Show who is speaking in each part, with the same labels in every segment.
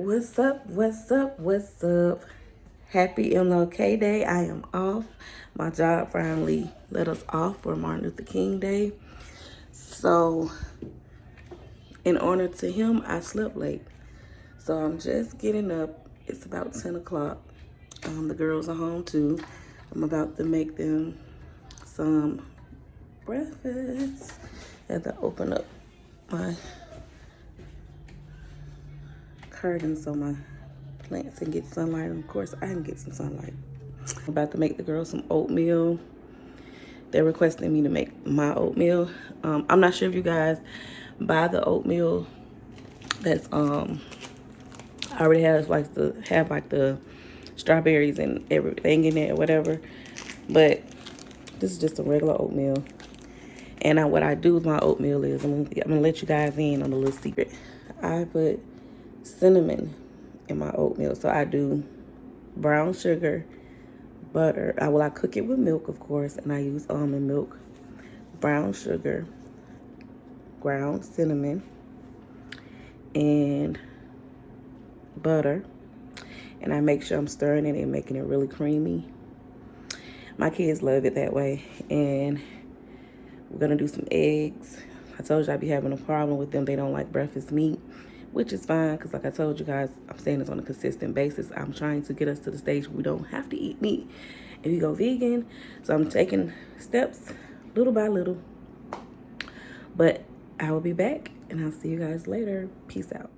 Speaker 1: What's up? What's up? What's up? Happy MLK Day. I am off. My job finally let us off for Martin Luther King Day. So, in honor to him, I slept late. So, I'm just getting up. It's about 10 o'clock. The girls are home too. I'm about to make them some breakfast. I had to open up my curtains so my plants can get sunlight, and of course I can get some sunlight. I'm about to make the girls some oatmeal. They're requesting me to make my oatmeal. I'm not sure if you guys buy the oatmeal that's already has like the strawberries and everything in it or whatever, but this is just a regular oatmeal. And what I do with my oatmeal is I'm gonna let you guys in on a little secret. I put cinnamon in my oatmeal. So I do brown sugar, butter. I cook it with milk, of course, and I use almond milk, brown sugar, ground cinnamon, and butter. And I make sure I'm stirring it and making it really creamy. My kids love it that way. And we're gonna do some eggs. I told you I'd be having a problem with them. They don't like breakfast meat, which is fine, because like I told you guys, I'm saying this on a consistent basis. I'm trying to get us to the stage where we don't have to eat meat if we go vegan. So I'm taking steps little by little. But I will be back, and I'll see you guys later. Peace out.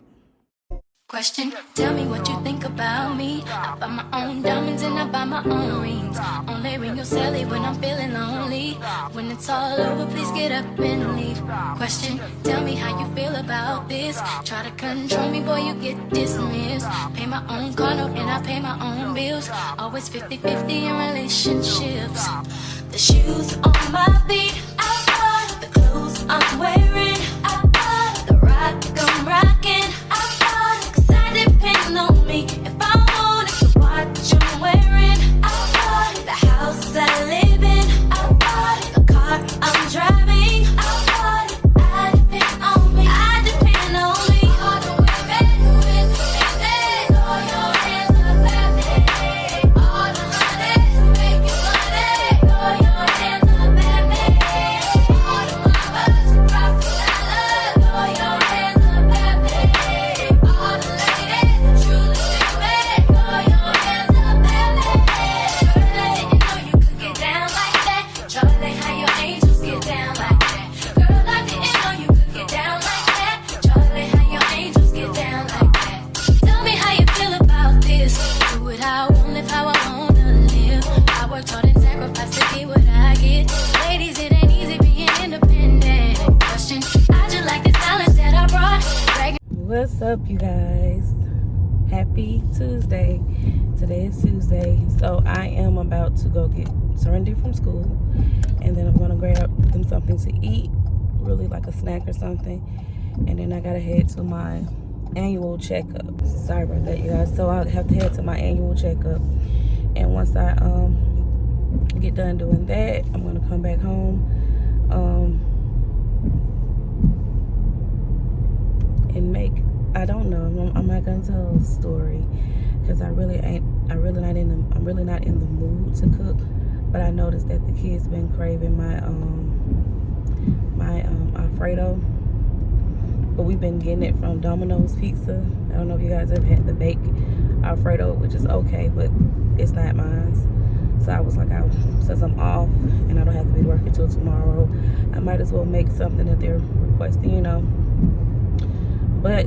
Speaker 2: Question, tell me what you think about me. I buy my own diamonds and I buy my own rings. Only ring your celly when I'm feeling lonely. When it's all over, please get up and leave. Question, tell me how you feel about this. Try to control me, boy, you get dismissed. Pay my own car note and I pay my own bills. Always 50-50 in relationships. The shoes on my feet, I bought. The clothes I'm wearing, I bought. The rock I'm rocking, I bought. Depend on me if I want it. The watch I'm wearing, I bought it. The house I live in, I bought it. The car I'm driving, I bought it. I depend on me, I depend on me. All the women with me, throw your hands up at me. All the honeys make you money, throw your hands up at me. All the mamas rock the dollar, throw your hands up at me. All the
Speaker 1: What's up, you guys? Happy Tuesday. Today is Tuesday, so I am about to go get Serenity from school, and then I'm gonna grab them something to eat, really like a snack or something, and then I gotta head to my annual checkup. Sorry about that, you guys. So I'll have to head to my annual checkup, and once I get done doing that, I'm gonna come back home and make, I don't know, I'm not gonna tell a story because I'm really not in the mood to cook. But I noticed that the kids been craving my Alfredo, but we've been getting it from Domino's Pizza. I don't know if you guys ever had the baked Alfredo, which is okay, but it's not mine. So I was like, since I'm off and I don't have to be working till tomorrow, I might as well make something that they're requesting, you know. But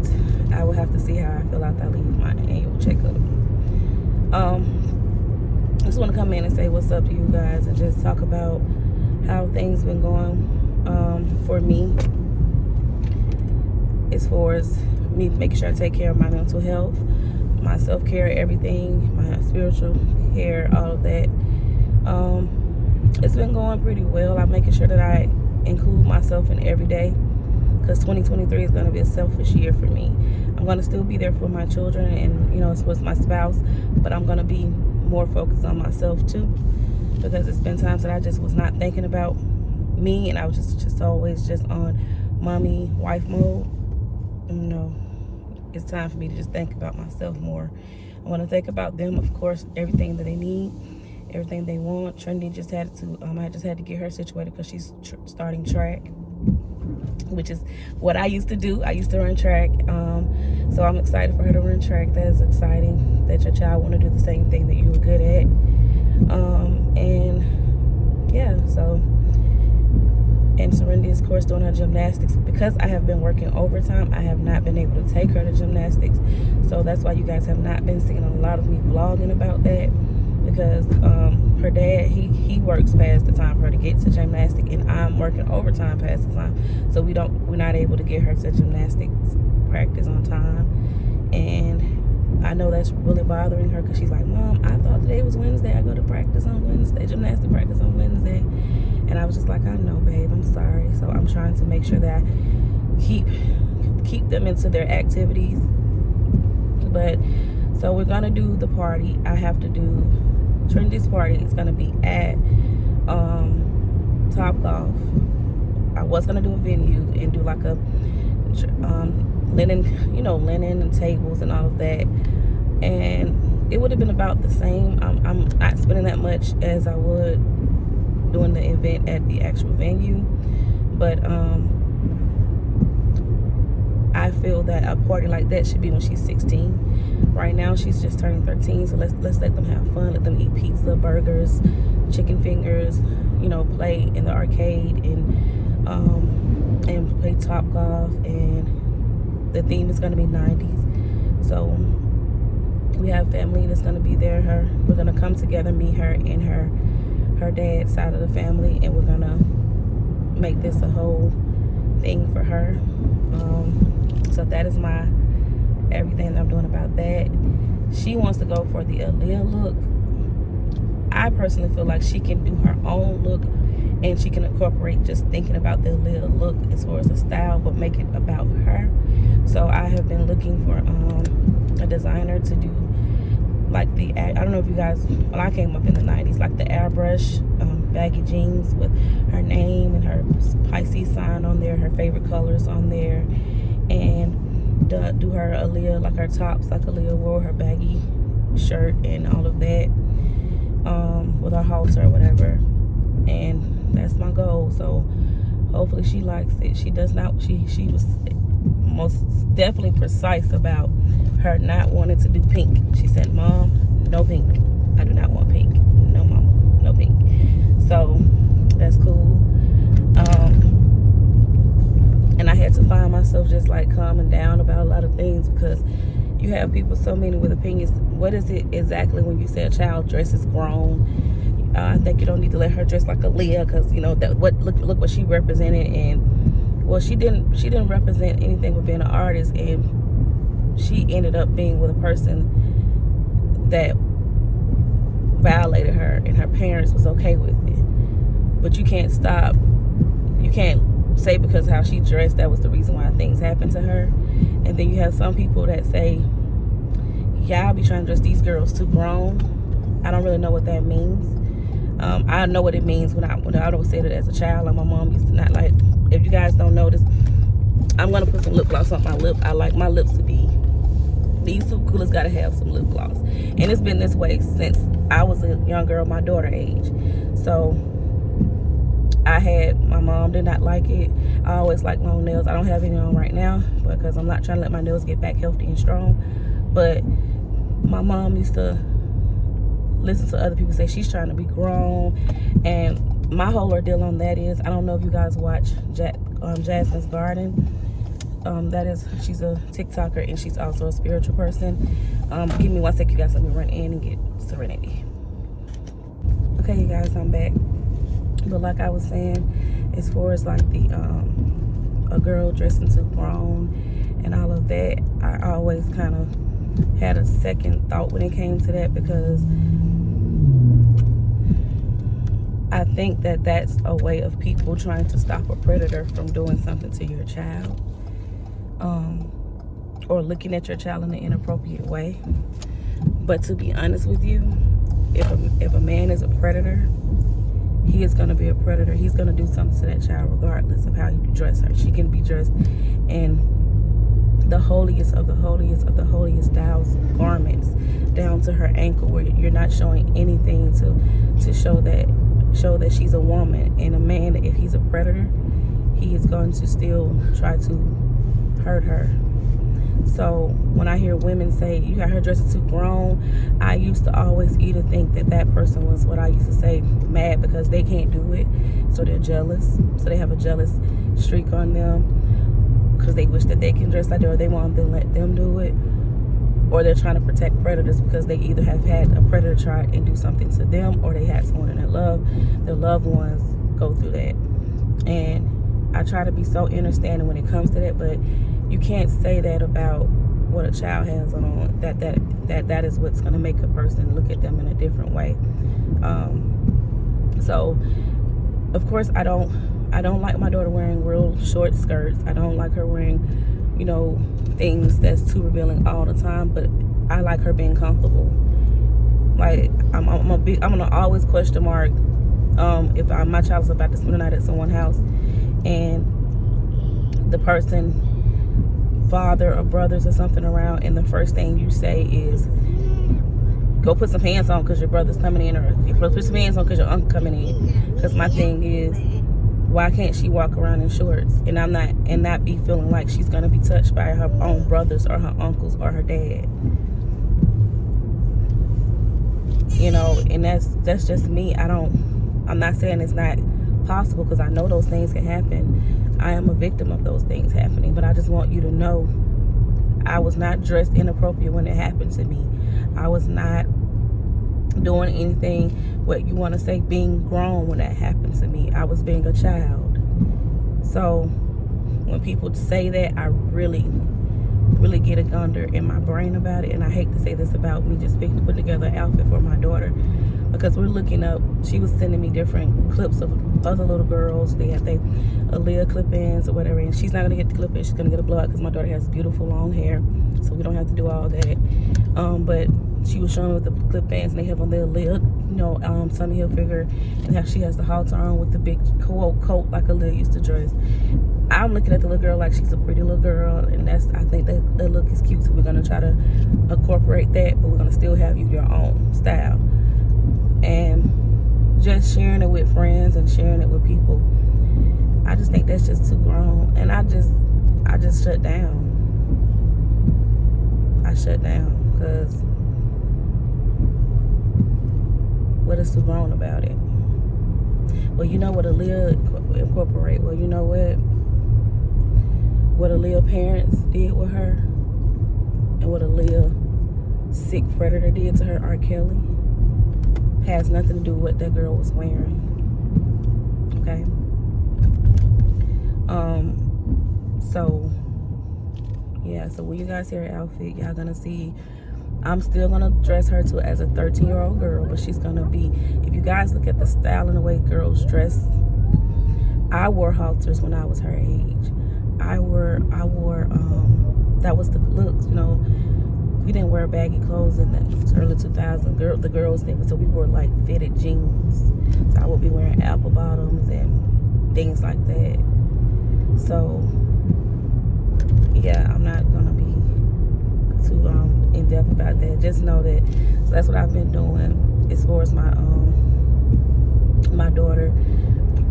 Speaker 1: I will have to see how I feel after I leave my annual checkup. I just want to come in and say what's up to you guys and just talk about how things been going for me, as far as me making sure I take care of my mental health, my self-care, everything, my spiritual care, all of that. It's been going pretty well. I'm making sure that I include myself in every day, because 2023 is going to be a selfish year for me. I'm going to still be there for my children and, you know, it's with my spouse, but I'm going to be more focused on myself too, because it's been times that I just was not thinking about me, and I was just always just on mommy, wife mode. You know, it's time for me to just think about myself more. I want to think about them, of course, everything that they need, everything they want. Trinity just had to, I just had to get her situated because she's starting track, which is what I used to do. I used to run track, so I'm excited for her to run track. That is exciting that your child want to do the same thing that you were good at. And yeah, so. And Serenity is, of course, doing her gymnastics. Because I have been working overtime, I have not been able to take her to gymnastics. So that's why you guys have not been seeing a lot of me vlogging about that. Because her dad, he works past the time for her to get to gymnastics, and I'm working overtime past the time. So we're not able to get her to gymnastics practice on time. And I know that's really bothering her because she's like, Mom, I thought today was Wednesday. I go to practice on Wednesday, gymnastics practice on Wednesday. And I was just like, I know, babe, I'm sorry. So I'm trying to make sure that I keep them into their activities. But so we're gonna do the party. I have to do Trinity's party. It's gonna be at Top Golf. I was gonna do a venue and do like a linen and tables and all of that. And it would have been about the same. I'm not spending that much as I would doing the event at the actual venue, but I feel that a party like that should be when she's 16. Right now she's just turning 13, so let's let them have fun. Let them eat pizza, burgers, chicken fingers, play in the arcade and play Top Golf. And the theme is going to be 90s, so we have family that's going to be there. We're going to come together, me, her, and her dad's side of the family, and we're gonna make this a whole thing for her. So that is my everything that I'm doing about that. She wants to go for the Aaliyah look. I personally feel like she can do her own look, and she can incorporate just thinking about the Aaliyah look as far as the style, but make it about her. So I have been looking for a designer to do like I don't know if you guys, well, I came up in the 90s, like the airbrush baggy jeans with her name and her Pisces sign on there, her favorite colors on there, and do her Aaliyah, like her tops like Aaliyah wore, her baggy shirt and all of that, with her halter or whatever. And that's my goal. So hopefully she likes it. She does not, she was most definitely precise about her not wanting to do pink. She said, Mom, no pink. I do not want pink. No, Mama, no pink. So that's cool. And I had to find myself just like calming down about a lot of things, because you have people, so many with opinions. What is it exactly when you say a child dresses grown? I think you don't need to let her dress like Aaliyah, because that look what she represented. And well, she didn't represent anything with being an artist, and she ended up being with a person that violated her, and her parents was okay with it. But you can't say because how she dressed, that was the reason why things happened to her. And then you have some people that say, yeah, I'll be trying to dress these girls too grown. I don't really know what that means. I know what it means when I don't say it as a child. Like my mom used to not like, if you guys don't notice, I'm gonna put some lip gloss on my lip. I like my lips to be, these two coolers gotta have some lip gloss. And it's been this way since I was a young girl, my daughter age. So my mom did not like it. I always like long nails. I don't have any on right now because I'm not trying to let my nails get back healthy and strong. But my mom used to listen to other people say she's trying to be grown. And my whole ordeal on that is, I don't know if you guys watch Jasmine's Garden. She's a TikToker, and she's also a spiritual person. Give me 1 second, you guys. Let me run in and get Serenity. Okay, you guys, I'm back. But like I was saying, as far as like the a girl dressing too grown and all of that, I always kind of had a second thought when it came to that, because I think that that's a way of people trying to stop a predator from doing something to your child, or looking at your child in an inappropriate way. But to be honest with you, if a man is a predator, he is going to be a predator. He's going to do something to that child regardless of how you dress her. She can be dressed in the holiest of the holiest of the holiest styles garments down to her ankle, where you're not showing anything to show that she's a woman. And a man, if he's a predator, he is going to still try to hurt her. So when I hear women say, you got her dressing too grown, I used to always either think that person was, what I used to say, mad because they can't do it, so they're jealous, so they have a jealous streak on them because they wish that they can dress like that, or they want them to let them do it, or they're trying to protect predators because they either have had a predator try and do something to them, or they had someone in their loved ones go through that. And I try to be so understanding when it comes to that, but you can't say that about what a child has on, that is what's going to make a person look at them in a different way. So of course I don't like my daughter wearing real short skirts. I don't like her wearing, things that's too revealing all the time, but I like her being comfortable. Like I'm gonna always question mark if my child is about to spend the night at someone's house and the person, father or brothers or something around, and the first thing you say is, go put some pants on because your brother's coming in, or put some pants on because your uncle coming in. Because my thing is, why can't she walk around in shorts and not be feeling like she's gonna be touched by her own brothers or her uncles or her dad? And that's just me. I'm not saying it's not possible, because I know those things can happen. I am a victim of those things happening, but I just want you to know I was not dressed inappropriate when it happened to me. I was not doing anything, what you want to say, being grown when that happened to me. I was being a child. So when people say that, I really get a gunder in my brain about it. And I hate to say this about me just putting together an outfit for my daughter, because we're looking up, she was sending me different clips of other little girls. They have their Aaliyah clip-ins or whatever, and she's not going to get the clip-in, she's going to get a blowout because my daughter has beautiful long hair, so we don't have to do all that. But she was showing me with the clip-ins, and they have on their Aaliyah, Tommy Hilfiger, and how she has the halter on with the big coat like Aaliyah used to dress. I'm looking at the little girl like she's a pretty little girl, and I think that look is cute, so we're going to try to incorporate that, but we're going to still have you your own style. And just sharing it with friends and sharing it with people, I just think that's just too grown. And I just shut down. I shut down because what is too grown about it? Well, you know what Aaliyah incorporate? Well, you know what Aaliyah parents did with her, and what Aaliyah sick predator did to her, R. Kelly, has nothing to do with what that girl was wearing. Okay? So yeah, so when you guys hear her outfit, y'all gonna see I'm still gonna dress her to as a 13-year-old girl, but she's gonna be, if you guys look at the style and the way girls dress, I wore halters when I was her age. I wore that was the look, we didn't wear baggy clothes in the early 2000s. The girls did, so we wore like fitted jeans. So I would be wearing apple bottoms and things like that. So yeah, I'm not gonna be too in depth about that. Just know that, so that's what I've been doing as far as my daughter,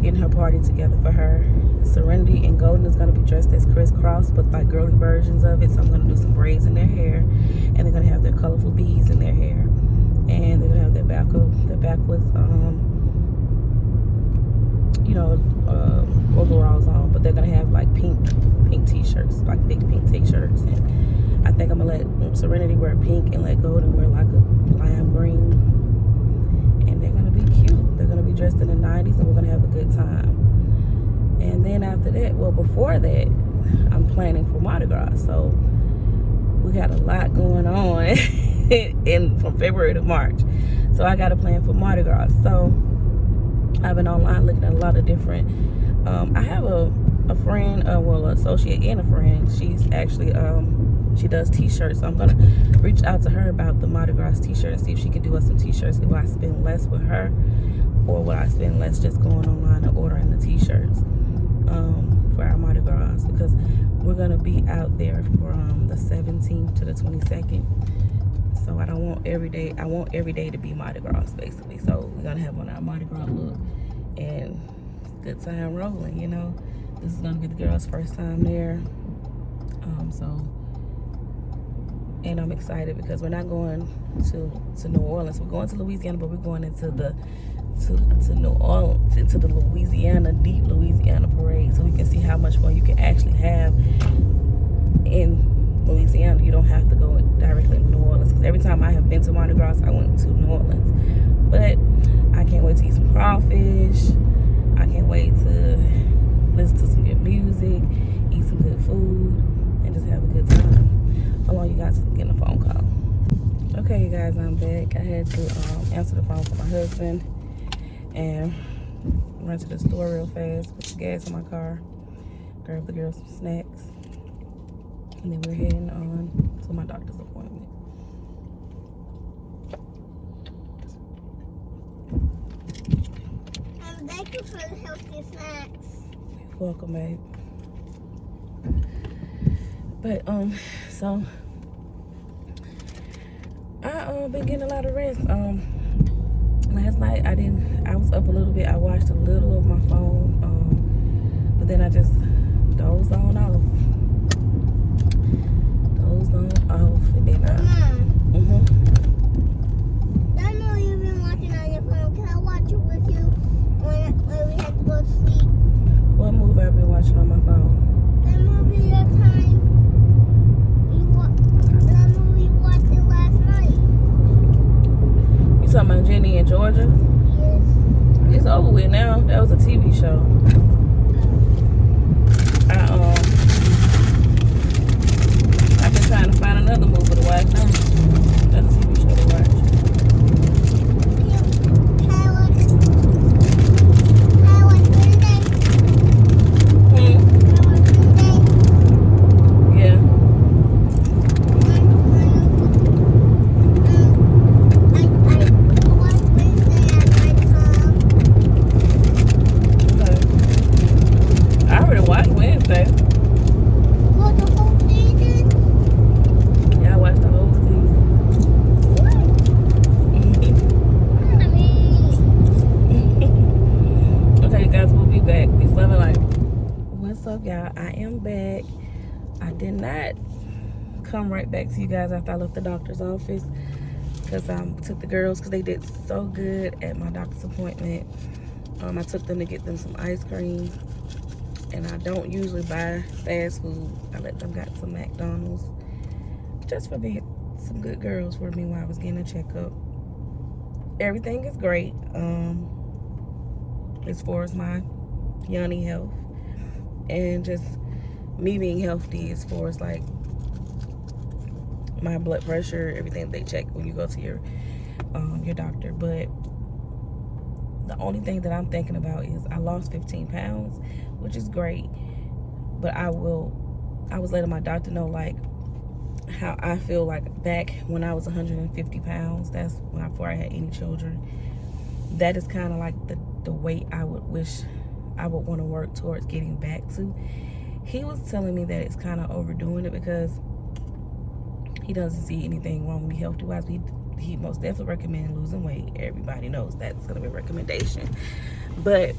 Speaker 1: getting her party together for her. Serenity and Golden is going to be dressed as crisscross, but like girly versions of it. So I'm going to do some braids in their hair, and they're going to have their colorful beads in their hair, and they're going to have their backwards overalls on, but they're going to have like pink t-shirts, like big pink t-shirts. And I think I'm going to let Serenity wear pink and let Golden wear like a lime green, and they're going to be cute. They're going to be dressed in the 90s, and we're going to have a good time. And then after that, well, before that, I'm planning for Mardi Gras. So we got a lot going on from February to March. So I got a plan for Mardi Gras. So I've been online looking at a lot of different, I have a friend, an associate and a friend. She's actually, she does t-shirts. So I'm going to reach out to her about the Mardi Gras t-shirt and see if she can do us some t-shirts. If I spend less with her, or would I spend less just going online and ordering the t-shirts for our Mardi Gras, because we're gonna be out there from the 17th to the 22nd. So I don't want every day. I want every day to be Mardi Gras, basically. So we're gonna have on our Mardi Gras look, and good time rolling. You know, this is gonna be the girls' first time there. And I'm excited because we're not going to New Orleans. We're going to Louisiana, but we're going into to New Orleans, into the deep Louisiana parade, so we can see how much fun you can actually have in Louisiana. You don't have to go directly to New Orleans, because every time I have been to Mardi Gras, I went to New Orleans. But I can't wait to eat some crawfish. I can't wait to listen to some good music, eat some good food, and just have a good time. Hold on, you guys, getting a phone call. Okay, you guys, I'm back. I had to answer the phone for my husband and run to the store real fast, put some gas in my car, grab the girls some snacks, and then we're heading on to my doctor's appointment.
Speaker 3: Thank you for the healthy snacks.
Speaker 1: You're welcome, babe. But so I been getting a lot of rest. Last night I was up a little bit. I watched a little of my phone, but then I just dozed on off, and then
Speaker 3: I know you've been watching on your phone. Can I watch it with you when we have to go to sleep?
Speaker 1: What movie I've been watching on my phone?
Speaker 3: That movie that time that movie you watched it last night.
Speaker 1: You talking about Jenny in Georgia?
Speaker 3: Yes.
Speaker 1: It's over with now. That was a TV show. I've been trying to find another movie to watch now. Another TV show to watch. Y'all, I am back. I did not come right back to you guys after I left the doctor's office, because I took the girls, because they did so good at my doctor's appointment. I took them to get them some ice cream, and I don't usually buy fast food. I let them get some McDonald's, just for being some good girls for me while I was getting a checkup. Everything is great as far as my yoni health, and just me being healthy as far as like my blood pressure, everything they check when you go to your doctor. But the only thing that I'm thinking about is I lost 15 pounds, which is great, but I was letting my doctor know like how I feel like back when I was 150 pounds. That's before I had any children. That is kind of like the weight I would wish I would want to work towards getting back to. He was telling me that it's kind of overdoing it, because he doesn't see anything wrong with me healthy wise. He most definitely recommends losing weight. Everybody knows that's gonna be a recommendation. But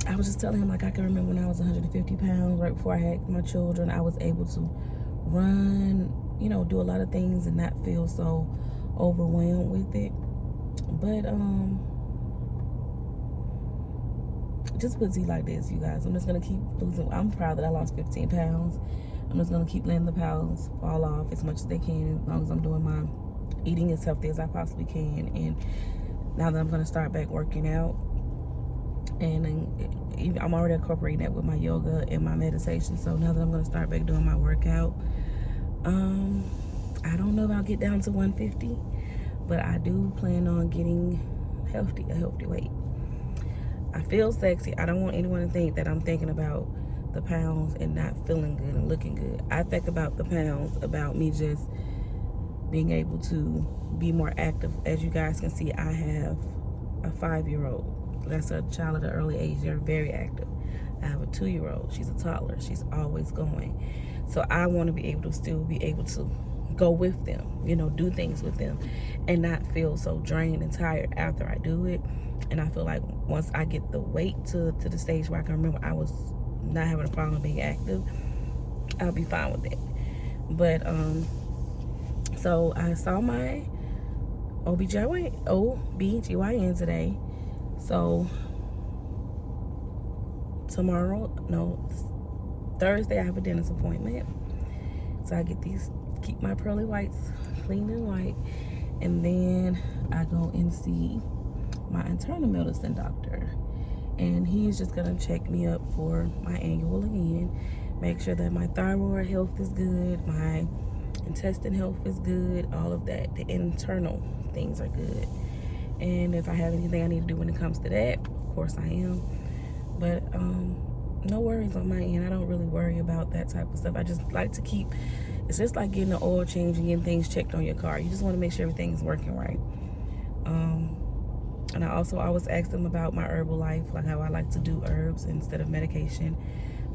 Speaker 1: I was just telling him, like, I can remember when I was 150 pounds right before I had my children, I was able to run, you know, do a lot of things and not feel so overwhelmed with it. But just puts it like this, you guys. I'm just gonna keep losing. I'm proud that I lost 15 pounds. I'm just gonna keep letting the pounds fall off as much as they can, as long as I'm doing my eating as healthy as I possibly can. And now that I'm gonna start back working out, and I'm already incorporating that with my yoga and my meditation. So now that I'm gonna start back doing my workout, I don't know if I'll get down to 150, but I do plan on getting a healthy weight. I feel sexy. I don't want anyone to think that I'm thinking about the pounds and not feeling good and looking good. I think about the pounds, about me just being able to be more active. As you guys can see, I have a 5-year-old. That's a child at an early age. They're very active. I have a 2-year-old. She's a toddler. She's always going. So I want to be able to still be able to go with them, you know, do things with them and not feel so drained and tired after I do it. And I feel like once I get the weight to the stage where I can remember I was not having a problem being active, I'll be fine with it. But so I saw my OBGYN today. So Thursday I have a dentist appointment. So I keep my pearly whites clean and white. And then I go and see my internal medicine doctor. And he's just gonna check me up for my annual again. Make sure that my thyroid health is good, my intestine health is good, all of that. The internal things are good. And if I have anything I need to do when it comes to that, of course I am. But no worries on my end. I don't really worry about that type of stuff. I just like to keep, it's just like getting an oil change and getting things checked on your car. You just want to make sure everything's working right. And I also always ask them about my herbal life, like how I like to do herbs instead of medication.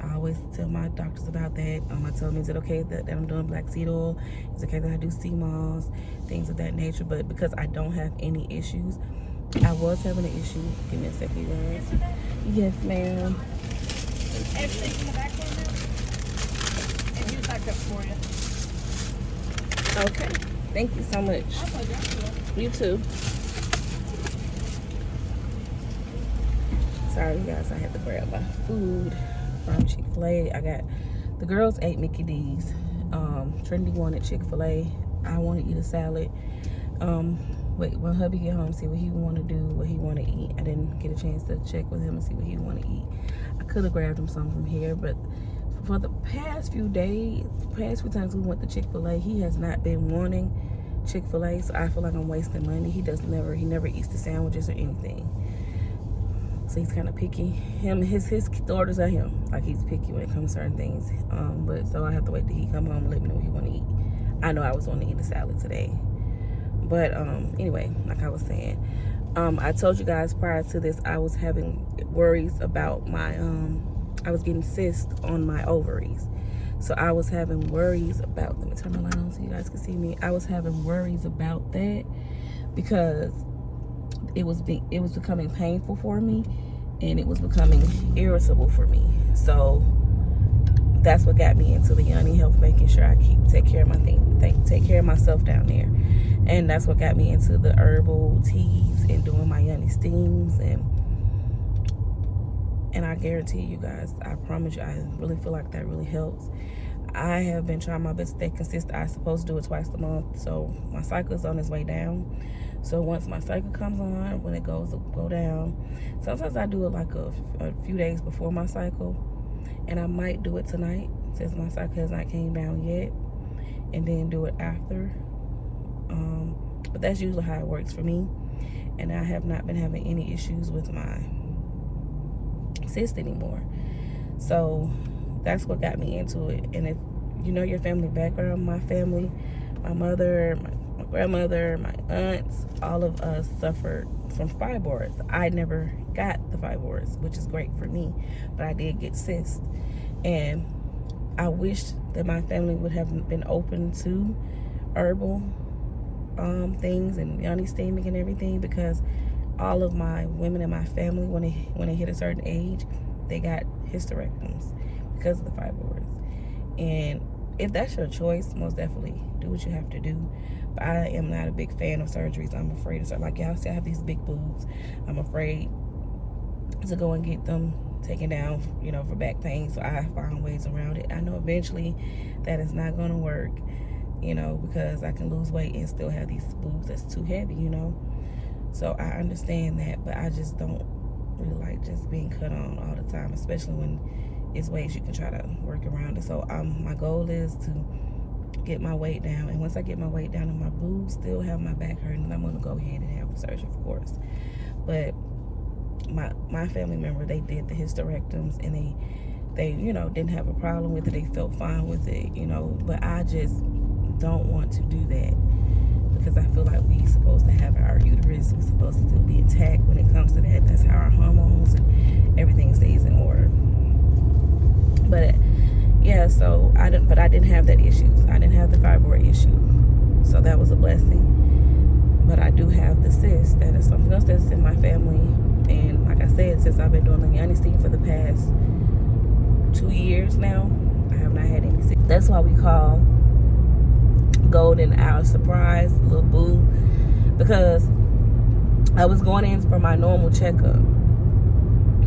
Speaker 1: I always tell my doctors about that. I tell them, is it okay that I'm doing black seed oil? Is it okay that I do sea moss? Things of that nature. But because I don't have any issues, I was having an issue. Give me a second, you guys. Yes, ma'am.
Speaker 4: Everything in the back there now? And here's that cup for you.
Speaker 1: Okay. Thank you so much. You too. Sorry, you guys. I had to grab my food from Chick-fil-A. The girls ate Mickey D's. Trinity wanted Chick-fil-A. I want to eat a salad. Wait, when hubby get home, see what he want to do, what he want to eat. I didn't get a chance to check with him and see what he want to eat. I could have grabbed him some from here, but for the past few times we went to Chick-fil-A, he has not been wanting Chick-fil-A, so I feel like I'm wasting money. He never eats the sandwiches or anything. So he's kind of picky. His daughters are him. Like, he's picky when it comes to certain things. But so I have to wait till he come home and let me know what he want to eat. I know I was wanting to eat a salad today. But anyway, like I was saying, I told you guys prior to this, I was having worries about my, I was getting cysts on my ovaries. So I was having worries about, let me turn my light on so you guys can see me. I was having worries about that because it was becoming painful for me and it was becoming irritable for me. So that's what got me into the Yoni Health, making sure I take care of my take care of myself down there. And that's what got me into the herbal teas and doing my Yoni steams. And I guarantee you guys, I promise you, I really feel like that really helps. I have been trying my best to stay consistent. I'm supposed to do it twice a month. So my cycle is on its way down. So once my cycle comes on, when it go down, sometimes I do it like a few days before my cycle. And I might do it tonight since my cycle has not came down yet. And then do it after. But that's usually how it works for me. And I have not been having any issues with my cyst anymore. So that's what got me into it. And if you know your family background, my family, my mother, my grandmother, my aunts, all of us suffered from fibroids. I never got the fibroids, which is great for me, but I did get cysts. And I wish that my family would have been open to herbal things and yoni steaming and everything, because all of my women in my family, when they hit a certain age, they got hysterectomies because of the fibroids. And if that's your choice, most definitely do what you have to do. But I am not a big fan of surgeries. I'm afraid of surgery. Like y'all see, I have these big boobs. I'm afraid to go and get them taken down, for back pain. So I find ways around it. I know eventually that is not going to work, because I can lose weight and still have these boobs that's too heavy, So I understand that, but I just don't really like just being cut on all the time, especially when it's ways you can try to work around it. So my goal is to get my weight down, and once I get my weight down and my boobs still have my back hurting, I'm going to go ahead and have the surgery, of course. But my family member, they did the hysterectomies, and they didn't have a problem with it. They felt fine with it, but I just don't want to do that, because I feel like we supposed to have our uterus, we're supposed to still be intact when it comes to that. That's how our hormones and everything stays in order. But yeah, so I didn't have that issue. I didn't have the fibroid issue, so that was a blessing. But I do have the cyst. That is something else that's in my family. And like I said, since I've been doing the Leonisine for the past 2 years now, I have not had any cyst. That's why we call Golden our surprise little boo, because I was going in for my normal checkup,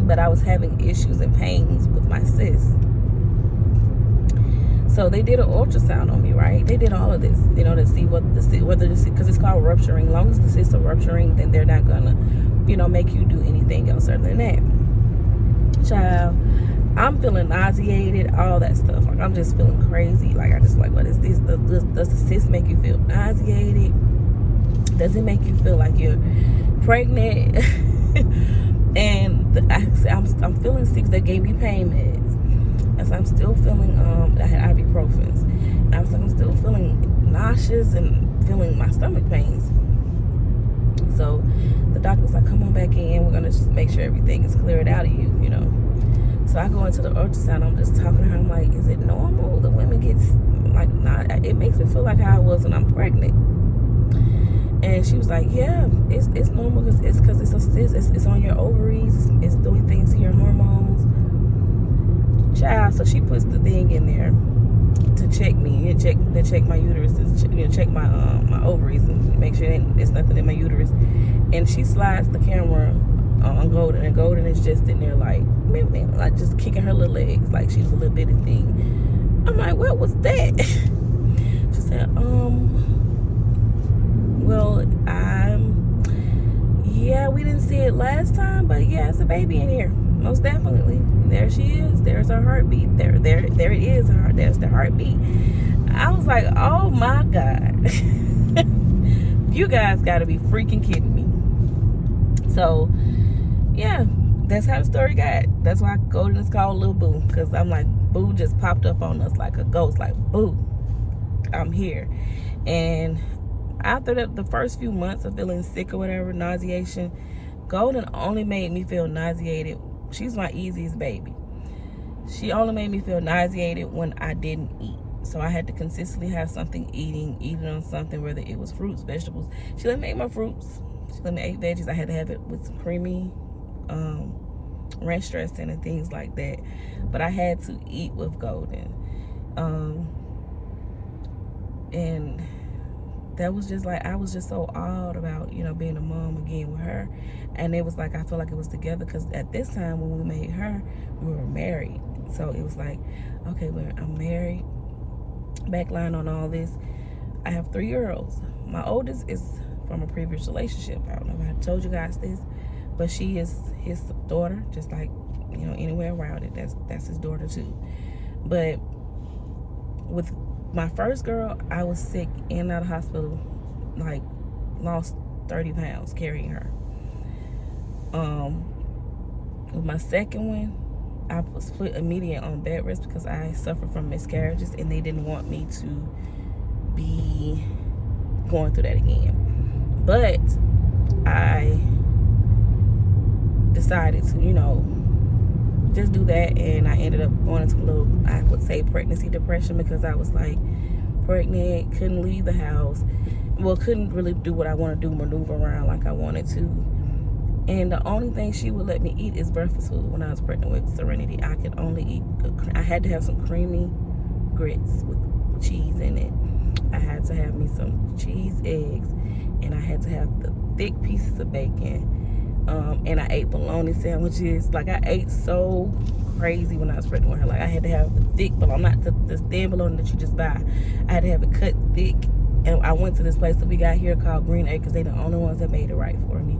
Speaker 1: but I was having issues and pains with my cyst. So they did an ultrasound on me, right? They did all of this, you know, to see whether the cyst, because it's called rupturing. As long as the cysts are rupturing, then they're not gonna, you know, make you do anything else other than that. Child, I'm feeling nauseated, all that stuff. Like, I'm just feeling crazy. Like, I just like, what is this? Does the cyst make you feel nauseated? Does it make you feel like you're pregnant? And I'm feeling sick. They gave me pain meds. And so I'm still feeling, I had ibuprofens. And I was like, I'm still feeling nauseous and feeling my stomach pains. So the doctor was like, come on back in. We're going to just make sure everything is cleared out of you, you know. So I go into the ultrasound. I'm just talking to her. I'm like, is it normal? The women get, like, not, it makes me feel like how I was when I'm pregnant. And she was like, yeah, it's normal because it's a cyst. It's on your ovaries. It's doing things to your hormones. Child, so she puts the thing in there to check me, and check my uterus, check my my ovaries, and make sure there's nothing in my uterus. And she slides the camera on Golden, and Golden is just in there like just kicking her little legs like she's a little bitty thing. I'm like, what was that? She said, well, yeah, we didn't see it last time, but yeah, it's a baby in here, most definitely. There she is. There's her heartbeat. There it is. There's the heartbeat. I was like, oh my God. You guys gotta be freaking kidding me. So yeah, that's how the story got. That's why Golden is called Lil Boo, because I'm like, Boo just popped up on us like a ghost, like, Boo, I'm here. And after the first few months of feeling sick or whatever, nauseation, Golden only made me feel nauseated. She's my easiest baby. She only made me feel nauseated when I didn't eat. So I had to consistently have something eating on something, whether it was fruits, vegetables. She let me eat my fruits. She let me eat veggies. I had to have it with some creamy ranch dressing and things like that. But I had to eat with Golden. And that was just like, I was just so awed about, you know, being a mom again with her. And it was like, I feel like it was together, because at this time when we made her, we were married. So it was like, okay, I'm married, backline on all this. I have 3 girls. My oldest is from a previous relationship. I don't know if I told you guys this, but she is his daughter, just like, you know, anywhere around it, that's his daughter too. But with my first girl, I was sick in and out of hospital, like lost 30 pounds carrying her. With my second one, I was put immediate on bed rest because I suffered from miscarriages, and they didn't want me to be going through that again. But I decided to, you know, just do that, and I ended up going into a little, I would say, pregnancy depression, because I was like pregnant, couldn't leave the house, well, couldn't really do what I want to do, maneuver around like I wanted to. And the only thing she would let me eat is breakfast food. When I was pregnant with Serenity, I could only eat I had to have some creamy grits with cheese in it. I had to have me some cheese eggs, and I had to have the thick pieces of bacon. And I ate bologna sandwiches. Like, I ate so crazy when I was pregnant with her. Like, I had to have the thick bologna, not the thin bologna that you just buy. I had to have it cut thick. And I went to this place that we got here called Green Acres. They're the only ones that made it right for me.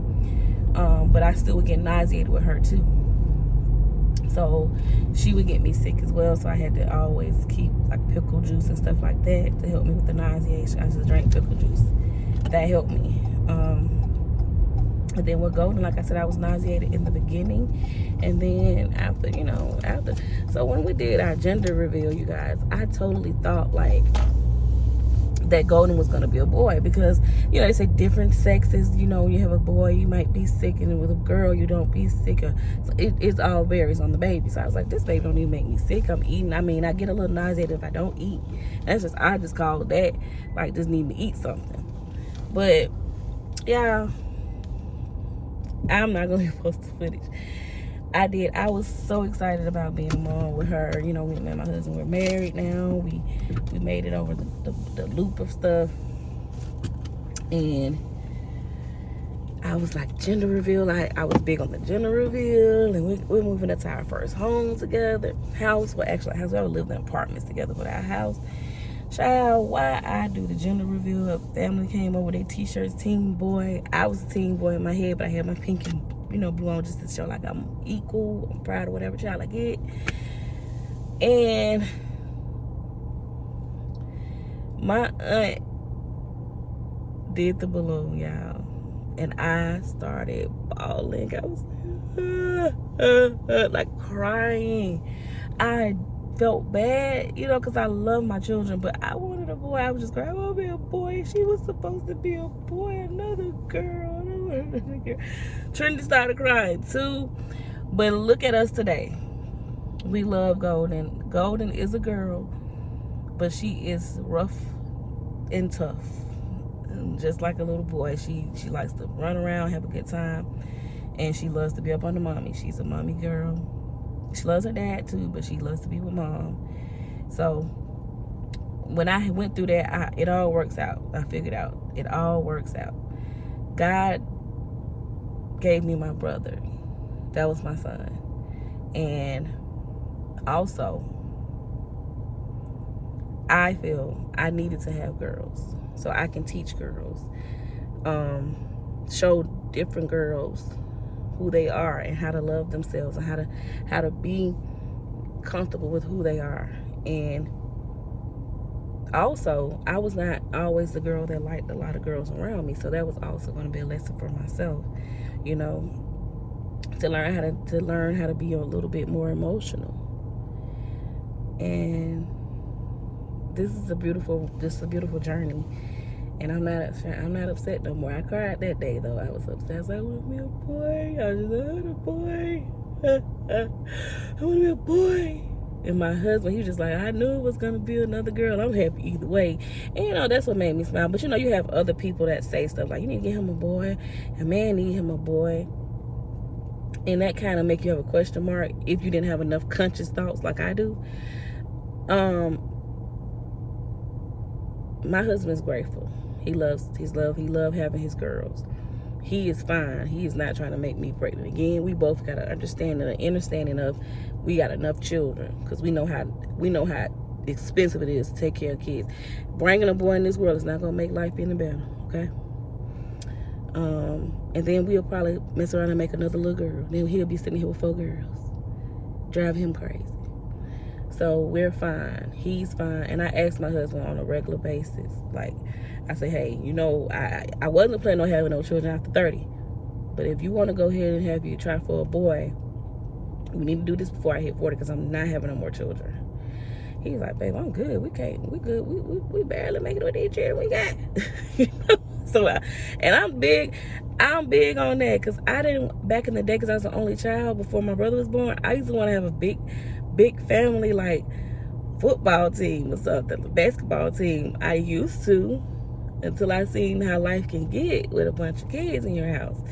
Speaker 1: But I still would get nauseated with her too. So she would get me sick as well. So I had to always keep like pickle juice and stuff like that to help me with the nauseation. I just drank pickle juice. That helped me. And then with Golden, like I said, I was nauseated in the beginning. And then after. So when we did our gender reveal, you guys, I totally thought like that Golden was gonna be a boy, because you know they say different sexes, you know, you have a boy you might be sick, and with a girl you don't be sick, so it all varies on the baby. So I was like, this baby don't even make me sick. I'm eating. I mean, I get a little nauseated if I don't eat. I just call that like just needing to eat something. But yeah, I'm not gonna post the footage. I was so excited about being a mom with her. You know, me and my husband, we're married now. We made it over the loop of stuff. And I was like, gender reveal. I was big on the gender reveal. And we're moving into our first home together. House. Well, actually, house. We all lived in apartments together, but our house. Child, why I do the gender reveal? A family came over, they t-shirts, teen boy. I was a teen boy in my head, but I had my pink and, you know, blue on just to show like I'm equal, I'm proud of whatever child I get. And my aunt did the balloon, y'all. And I started bawling. I was like crying. I felt bad, you know, because I love my children, but I wanted a boy. I was just crying, I want to be a boy. She was supposed to be a boy, another girl. I don't want another girl. Trinity started crying too. But look at us today. We love Golden. Golden is a girl, but she is rough and tough. And just like a little boy, she likes to run around, have a good time, and she loves to be up on the mommy. She's a mommy girl. She loves her dad too, but she loves to be with mom. So when I went through that, it all works out. I figured out it all works out. God gave me my brother. That was my son. And also, I feel I needed to have girls so I can teach girls, show different girls who they are and how to love themselves and how to be comfortable with who they are. And also, I was not always the girl that liked a lot of girls around me, so that was also going to be a lesson for myself, you know, to learn how to be a little bit more emotional. And this is a beautiful journey. And I'm not upset no more. I cried that day though. I was upset. I was like, I want to be a boy. I want a boy. I want to be a boy. And my husband, he was just like, I knew it was gonna be another girl. I'm happy either way. And you know, that's what made me smile. But you know, you have other people that say stuff like, you need to get him a boy. A man need him a boy. And that kind of make you have a question mark if you didn't have enough conscious thoughts like I do. My husband's grateful. He loves having his girls. He is fine. He is not trying to make me pregnant again. We both got an understanding of we got enough children, because we know how expensive it is to take care of kids. Bringing a boy in this world is not gonna make life any better. Okay. And then we'll probably mess around and make another little girl. Then he'll be sitting here with 4 girls. Drive him crazy. So we're fine. He's fine. And I ask my husband on a regular basis. Like, I say, hey, you know, I wasn't planning on having no children after 30. But if you want to go ahead and have you try for a boy, we need to do this before I hit 40, because I'm not having no more children. He's like, babe, I'm good. We good. We barely make it with these children we got. You know? So, and I'm big on that, because I didn't, back in the day, because I was the only child before my brother was born, I used to want to have a big family, like football team or something, a basketball team. I used to, until I seen how life can get with a bunch of kids in your house.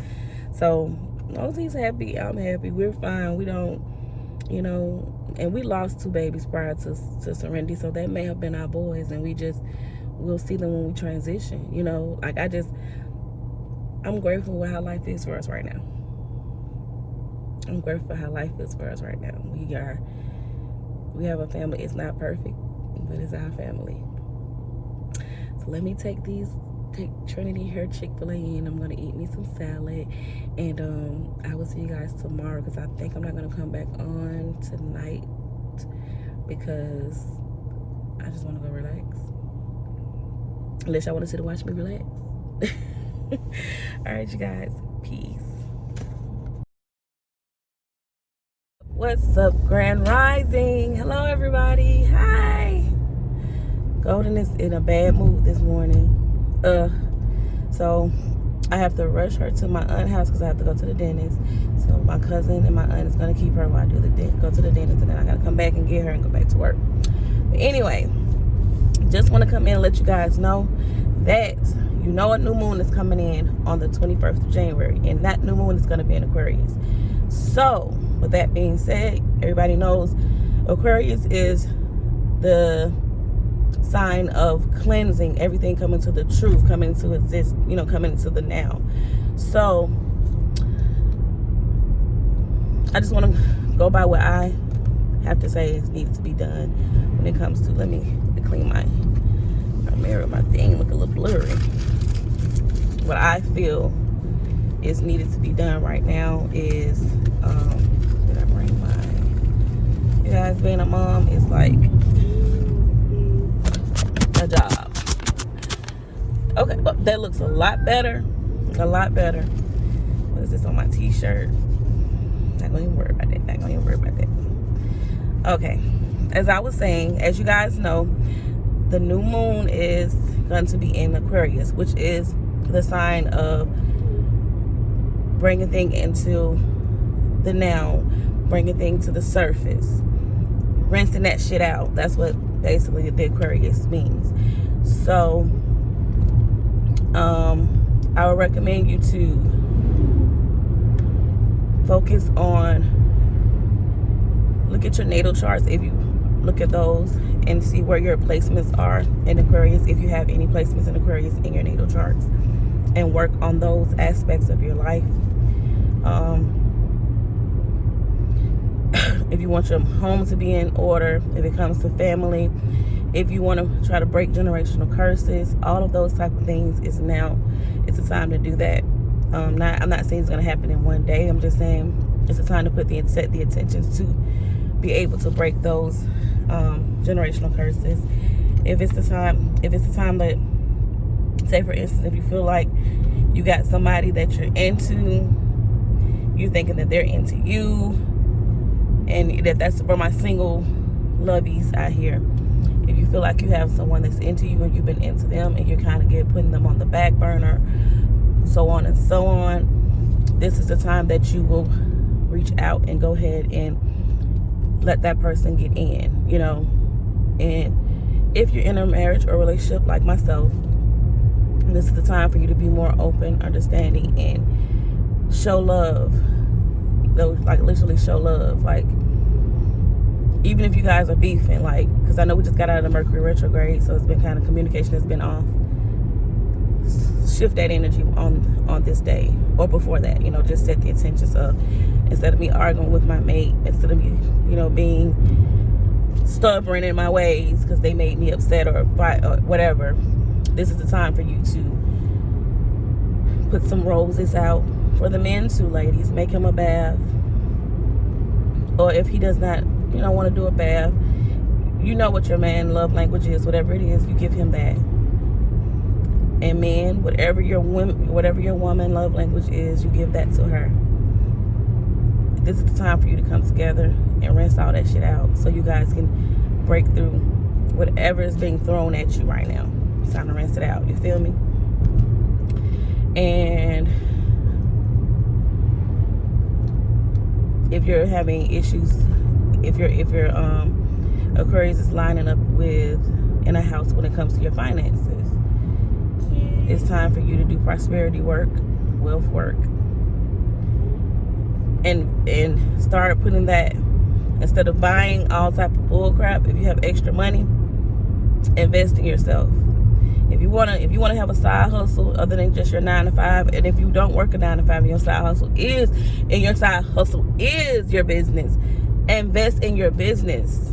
Speaker 1: So as long as he's happy, I'm happy. We're fine. We don't, you know, and we lost 2 babies prior to Serenity, so that may have been our boys, and we'll see them when we transition, you know. Like, I'm grateful for how life is for us right now. I'm grateful for how life is for us right now. We have a family. It's not perfect, but it's our family. So let me take Trinity her Chick-fil-A in. I'm gonna eat me some salad, and I will see you guys tomorrow, because I think I'm not gonna come back on tonight, because I just want to go relax. Unless y'all want to sit and watch me relax. All right, you guys. Peace. What's up, Grand Rising? Hello, everybody. Hi. Golden is in a bad mood this morning. So I have to rush her to my aunt's house because I have to go to the dentist. So my cousin and my aunt is gonna keep her while I go to the dentist, and then I gotta come back and get her and go back to work. But anyway, just want to come in and let you guys know that you know a new moon is coming in on the 21st of January, and that new moon is gonna be in Aquarius. So with that being said, everybody knows Aquarius is the sign of cleansing, everything coming to the truth, coming into exist, coming into the now. So I just want to go by what I have to say is needed to be done when it comes to, let me clean my mirror. My thing look a little blurry. What I feel is needed to be done right now is did I bring my, you guys, being a mom is like a job. Okay, well, that looks a lot better. What is this on my t-shirt? Not gonna even worry about that. Okay, as I was saying, as you guys know, the new moon is going to be in Aquarius, which is the sign of bringing things into the now, bringing things to the surface, rinsing that shit out. That's what basically the Aquarius means. So I would recommend you to focus on, look at your natal charts if you look at those, and see where your placements are in Aquarius, if you have any placements in Aquarius in your natal charts, and work on those aspects of your life. If you want your home to be in order, if it comes to family, if you want to try to break generational curses, all of those type of things, it's a time to do that. I'm not saying it's going to happen in one day. I'm just saying it's a time to set the intentions to be able to break those generational curses. If it's the time that, say for instance, if you feel like you got somebody that you're into, you thinking that they're into you, and that's for my single lovies out here. If you feel like you have someone that's into you and you've been into them and you're kind of putting them on the back burner, so on and so on, this is the time that you will reach out and go ahead and let that person get in, and if you're in a marriage or relationship like myself, this is the time for you to be more open, understanding, and show love. Like literally show love. Like, even if you guys are beefing, like, because I know we just got out of the Mercury retrograde, so it's been kind of, communication has been off. Shift that energy on this day or before that, just set the intentions of, instead of me arguing with my mate, instead of me being stubborn in my ways because they made me upset or whatever, this is the time for you to put some roses out. For the men too, ladies, make him a bath, or if he does not want to do a bath, what your man love language is, whatever it is, you give him that. And men, whatever your woman love language is, you give that to her. This is the time for you to come together and rinse all that shit out, so you guys can break through whatever is being thrown at you right now. It's time to rinse it out. You feel me? And if you're having issues, if your Aquarius is lining up with in a house when it comes to your finances, it's time for you to do prosperity work, wealth work, and start putting that, instead of buying all type of bull crap. If you have extra money, invest in yourself. If you wanna have a side hustle other than just your 9 to 5, and if you don't work a 9 to 5 and your side hustle is your business, invest in your business.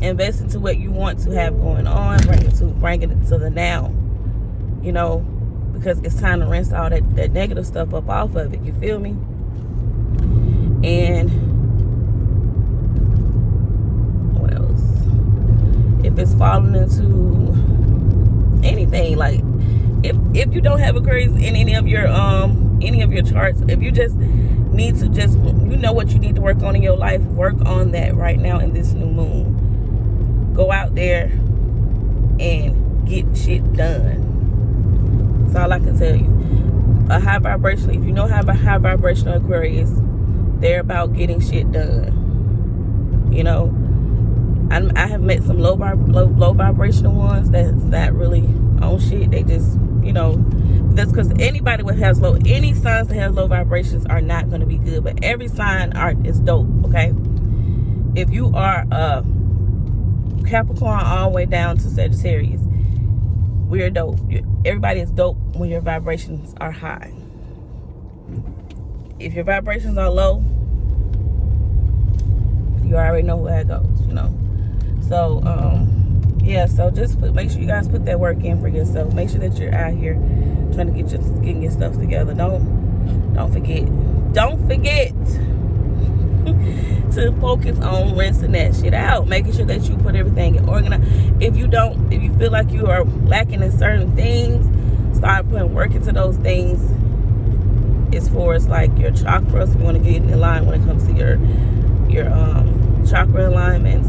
Speaker 1: Invest into what you want to have going on. Bring it to the now. Because it's time to rinse all that negative stuff up off of it. You feel me? And what else? If it's falling into anything, like if you don't have Aquarius in any of your charts, if you just need to what you need to work on in your life, work on that right now in this new moon. Go out there and get shit done. That's all I can tell you. A high vibrational, if you know how a high vibrational Aquarius, they're about getting shit done. You know, I have met some low vibrational ones that's not really on shit. They just, you know, that's because anybody that has any signs that have low vibrations are not going to be good. But every sign is dope, okay? If you are a Capricorn all the way down to Sagittarius, we're dope. Everybody is dope when your vibrations are high. If your vibrations are low, you already know where it goes, you know. So, yeah, so just make sure you guys put that work in for yourself. Make sure that you're out here trying to getting your stuff together. Don't forget to focus on rinsing that shit out, making sure that you put everything in organized. If you feel like you are lacking in certain things, start putting work into those things. As far as like your chakras, you want to get in line when it comes to your chakra alignments,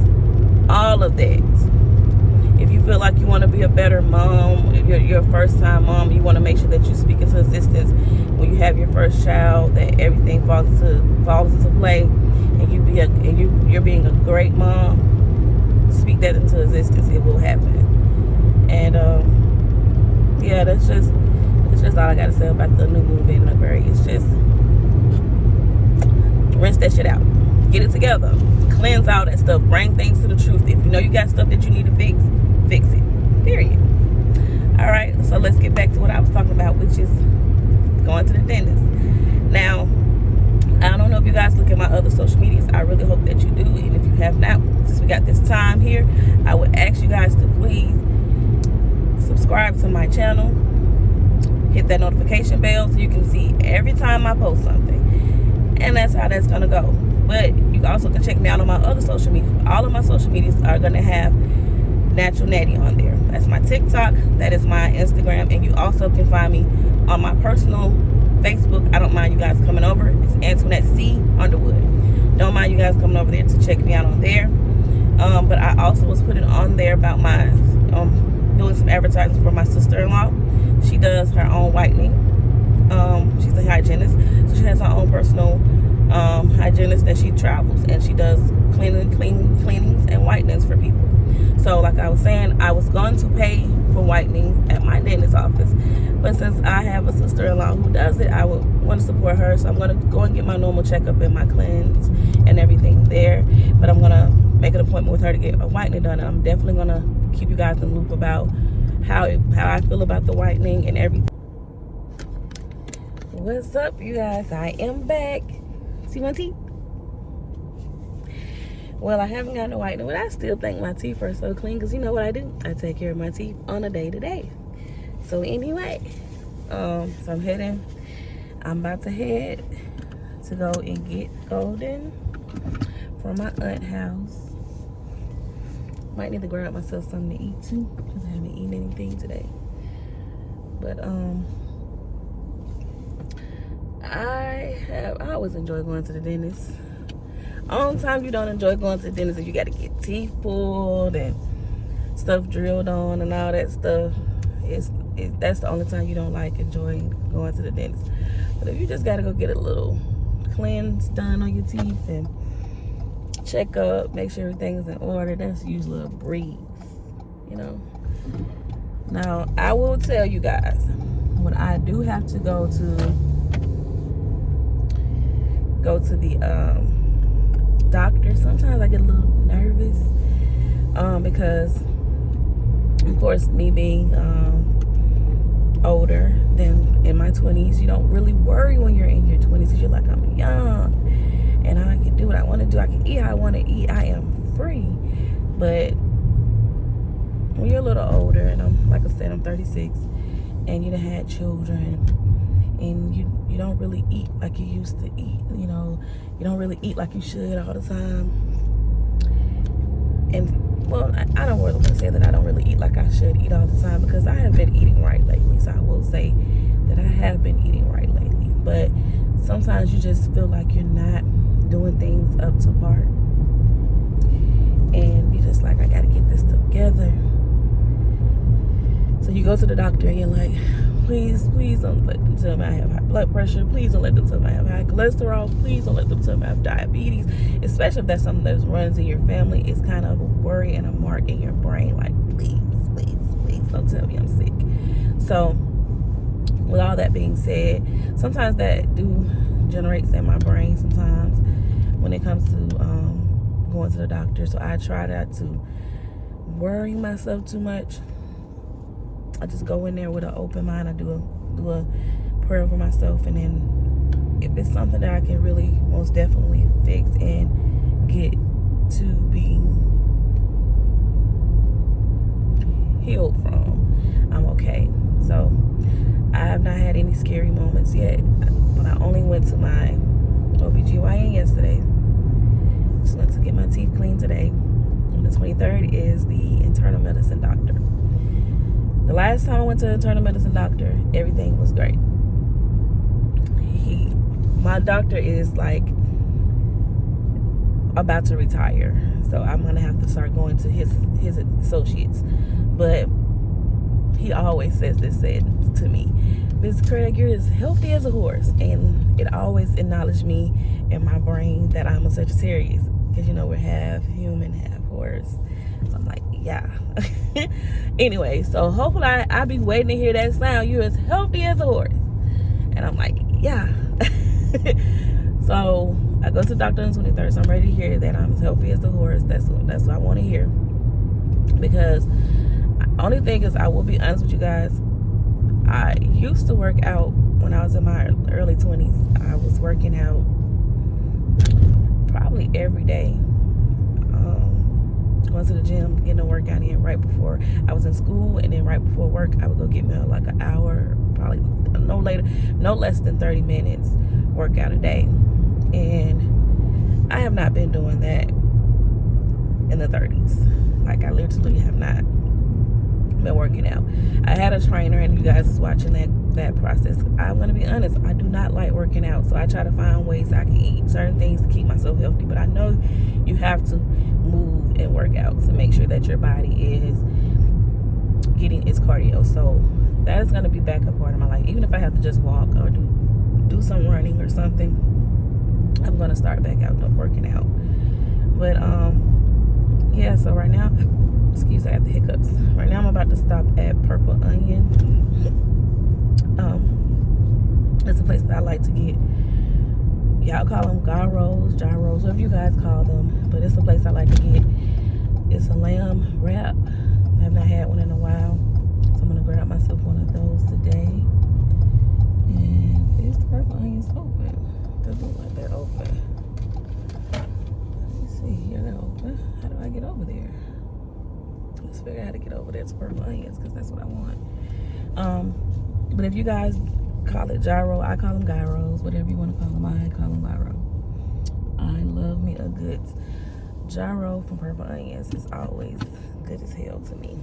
Speaker 1: all of that. If you feel like you want to be a better mom, if you're your first time mom, you want to make sure that you speak into existence when you have your first child, that everything falls into play, and you're being a great mom. Speak that into existence; it will happen. And yeah, that's just all I gotta say about the new moon being in Aquarius. Just rinse that shit out, get it together, cleanse all that stuff, bring things to the truth. If you know you got stuff that you need to fix it, period. All right, so let's get back to what I was talking about, which is going to the dentist. Now, I don't know if you guys look at my other social medias. I really hope that you do, and if you have not, since we got this time here, I would ask you guys to please subscribe to my channel, hit that notification bell so you can see every time I post something, and that's how that's gonna go. But you also can check me out on my other social media. All of my social medias are gonna have Natural Natty on there. That's my TikTok, that is my Instagram, and you also can find me on my personal Facebook. I don't mind you guys coming over. It's Antoinette C. Underwood. Don't mind you guys coming over there to check me out on there. But I also was putting on there about my doing some advertising for my sister-in-law. She does her own whitening. She's a hygienist, so she has her own personal hygienist that she travels, and she does cleanings and whitenings for people. So like I was saying, I was going to pay for whitening at my dentist's office, but since I have a sister-in-law who does it, I would want to support her. So I'm going to go and get my normal checkup and my cleanse and everything there, but I'm going to make an appointment with her to get a whitening done, and I'm definitely going to keep you guys in the loop about how I feel about the whitening and everything. What's up, you guys? I am back. See my teeth? Well, I haven't gotten a whitening, but I still think my teeth are so clean, because you know what I do? I take care of my teeth on a day-to-day. So anyway, so I'm about to head to go and get golden from my aunt's house. Might need to grab myself something to eat too, because I haven't eaten anything today. But I always enjoy going to the dentist. Only time you don't enjoy going to the dentist is you got to get teeth pulled and stuff drilled on and all that stuff. That's the only time you don't like enjoying going to the dentist. But if you just got to go get a little cleanse done on your teeth and check up, make sure everything's in order, that's usually a breeze, you know. Now, I will tell you guys, when I do have to go to the doctor, sometimes I get a little nervous, because of course, me being older than in my 20s, you don't really worry when you're in your 20s, because you're like, I'm young and I can do what I want to do, I can eat how I want to eat, I am free. But when you're a little older, and like I said, I'm 36, and you done had children, and you don't really eat like you used to eat, you know, you don't really eat like you should all the time. And well, I don't really want to say that I don't really eat like I should eat all the time, because I have been eating right lately. So I will say that I have been eating right lately, but sometimes you just feel like you're not doing things up to par, and you're just like, I gotta get this together. So you go to the doctor and you're like, please don't let them tell me I have high blood pressure. Please don't let them tell me I have high cholesterol. Please don't let them tell me I have diabetes. Especially if that's something that runs in your family. It's kind of a worry and a mark in your brain. Like, please don't tell me I'm sick. So with all that being said, sometimes that generates in my brain sometimes when it comes to going to the doctor. So I try not to worry myself too much. I just go in there with an open mind. I do a prayer for myself, and then if it's something that I can really most definitely fix and get to being healed from, I'm okay. So I have not had any scary moments yet, but I only went to my OBGYN yesterday. Just went to get my teeth cleaned today. On the 23rd is the internal medicine doctor. The last time I went to the internal medicine doctor, everything was great. My doctor is like about to retire, so I'm gonna have to start going to his associates. But he always said to me, Ms. Craig, you're as healthy as a horse. And it always acknowledged me in my brain that I'm a Sagittarius, because we're half human, half horse. So I'm like, yeah. Anyway, so hopefully I'll be waiting to hear that sound. You're as healthy as a horse. And I'm like, yeah. So I go to the doctor on the 23rd. So I'm ready to hear that I'm as healthy as a horse. That's what I want to hear. Because only thing is, I will be honest with you guys, I used to work out when I was in my early 20s. I was working out probably every day. Going to the gym, getting a workout in right before I was in school, and then right before work I would go get me like an hour, probably no less than 30 minutes workout a day. And I have not been doing that in the 30s. Like, I literally have not been working out. I had a trainer, and you guys is watching that process. I'm gonna be honest, I do not like working out, so I try to find ways I can eat certain things to keep myself healthy. But I know you have to move and work out to make sure that your body is getting its cardio. So that is gonna be back a part of my life. Even if I have to just walk or do some running or something, I'm gonna start back out working out. But yeah, so right now, excuse me, I have the hiccups. Right now I'm about to stop at Purple Onion. It's a place that I like to get, y'all call them gyros, whatever you guys call them, but it's a place I like to get. It's a lamb wrap. I have not had one in a while, so I'm gonna grab myself one of those today. And is the Purple Onions open? Doesn't look like they're open. Let me see, here they're open. How do I get over there? Let's figure out how to get over there to Purple Onions, because that's what I want. But if you guys call it gyro, I call them gyros. Whatever you want to call them, I call them gyro. I love me a good gyro from Purple Onions. It's always good as hell to me.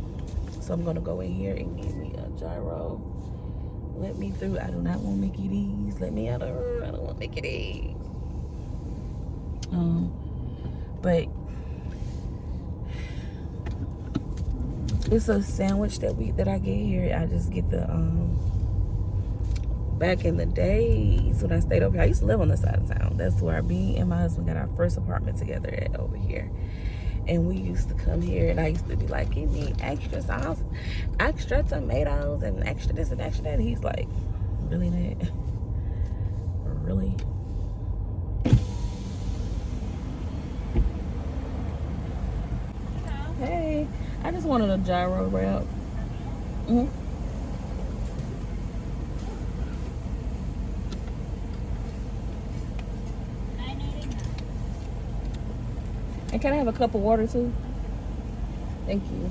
Speaker 1: So I'm going to go in here and get me a gyro. Let me through. I do not want Mickey D's. Let me out of her. I don't want Mickey D's. But it's a sandwich that I get here. I just get the back in the days when I stayed over here, I used to live on this side of town. That's where me and my husband got our first apartment together at over here. And we used to come here, and I used to be like, give me extra sauce, extra tomatoes, and extra this and extra that. And he's like, really, Ned? Really? Hey, I just wanted a gyro wrap. And can I have a cup of water too? Thank you.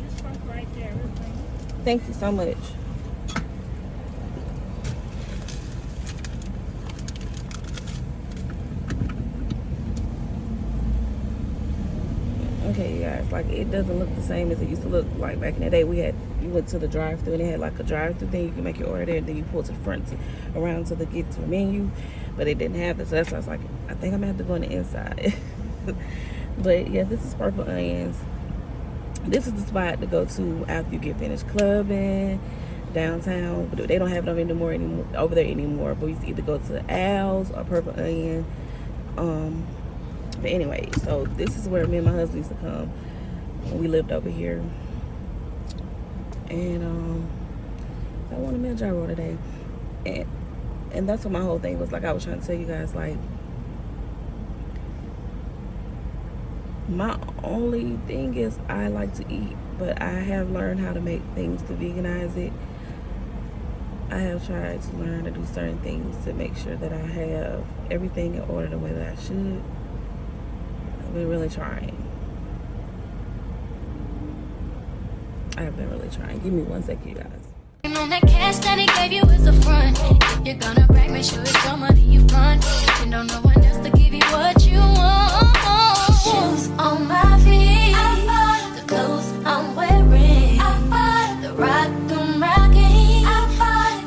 Speaker 4: Just park right there.
Speaker 1: Thank you so much. Okay, you guys, like it doesn't look the same as it used to look. Like back in the day, you went to the drive-through and it had like a drive-through thing. You can make your order there, and then you pull to the front around to the get to the menu. But it didn't have this. So that's why I was like, I think I'm gonna have to go on the inside. But yeah, this is Purple Onions. This is the spot to go to after you get finished clubbing downtown. But they don't have it over there anymore. But we used to either go to Al's or Purple Onion. But anyway, so this is where me and my husband used to come when we lived over here. And I wanted me a gyro today. And that's what my whole thing was like. I was trying to tell you guys, like, my only thing is I like to eat, but I have learned how to make things to veganize it. I have tried to learn to do certain things to make sure that I have everything in order the way that I should. I've been really trying. I have been really trying. Give me 1 second, you guys.
Speaker 2: On that cash that he gave you is a front. If you're gonna brag, make sure it's your money you front. You don't know one else to give you what you want. Shoes on my feet, the clothes I'm wearing, the rock I'm rocking.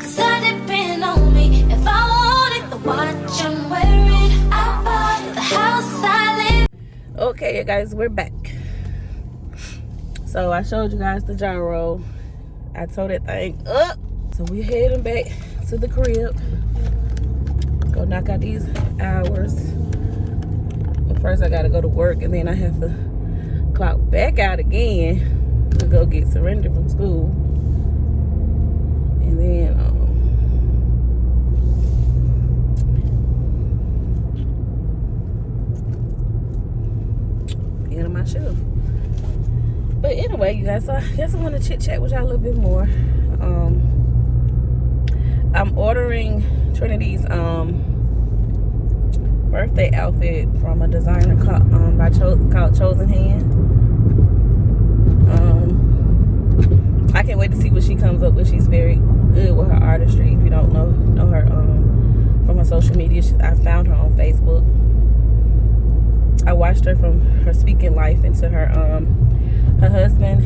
Speaker 2: 'Cause I depend on me. If I want it, the watch I'm wearing, the house I live.
Speaker 1: Okay, you guys, we're back. So I showed you guys the gyro. I tore that thing up. So we're heading back to the crib. Go knock out these hours. But first I gotta go to work, and then I have to clock back out again to go get Surrender from school. And then end of my shift. But anyway, you guys, so I guess I want to chit chat with y'all a little bit more. I'm ordering Trinity's birthday outfit from a designer called Chosen Hand. I can't wait to see what she comes up with. She's very good with her artistry. If you don't know her from her social media, I found her on Facebook. I watched her from her speaking life into her husband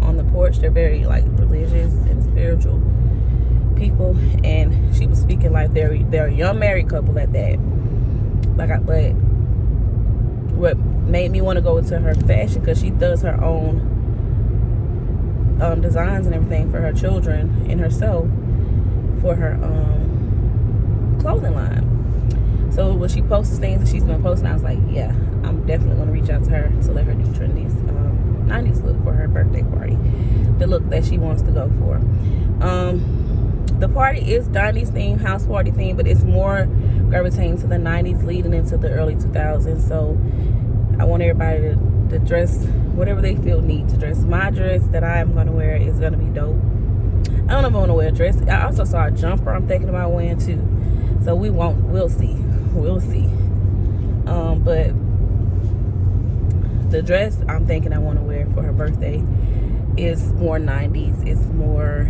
Speaker 1: on the porch. They're very like religious and spiritual people, and she was speaking like they're a young married couple at that. But what made me want to go into her fashion, because she does her own designs and everything for her children and herself for her clothing line. So when she posts things that she's been posting, I was like, yeah, I'm definitely going to reach out to her to let her do Trinity's 90s look for her birthday party. The look that she wants to go for. The party is 90s theme, house party theme, but it's more gravitating to the 90s leading into the early 2000s. So I want everybody to dress whatever they feel need to dress. My dress that I am going to wear is going to be dope. I don't know if I want to wear a dress. I also saw a jumper I'm thinking about wearing too. So we'll see. But the dress I'm thinking I want to wear for her birthday is more 90s. It's more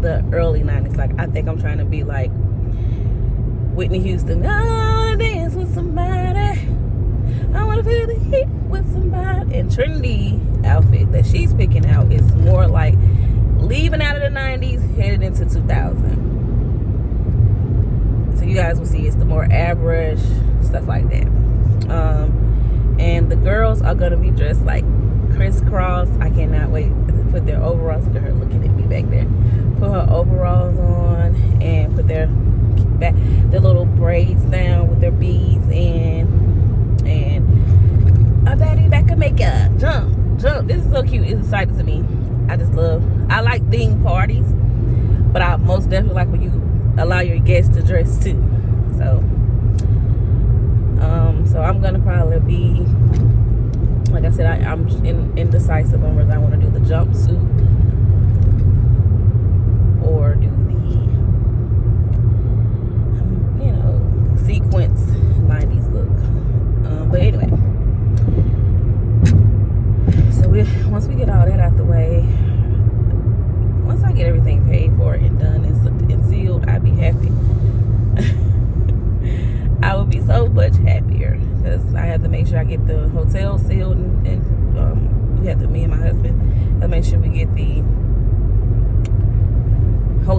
Speaker 1: the early 90s. Like, I think I'm trying to be like Whitney Houston. I want to dance with somebody. I want to feel the heat with somebody. And Trinity outfit that she's picking out is more like leaving out of the 90s, headed into 2000. So you guys will see it's the more average stuff like that. And the girls are gonna be dressed like crisscross. I cannot wait to put their overalls. Look at her looking at me back there. Put her overalls on and put their little braids down with their beads in, and a baddie back of makeup. Jump. This is so cute. It's exciting to me. I like theme parties, but I most definitely like when you allow your guests to dress too. So I'm gonna probably be, like I said, I'm indecisive on whether I want to do the jumpsuit or do the sequence 90s look. But anyway, so once we get all that out the way, once I get everything paid for and done and sealed, I'd be happy. I would be so much happier, because I have to make sure I get the hotel sealed and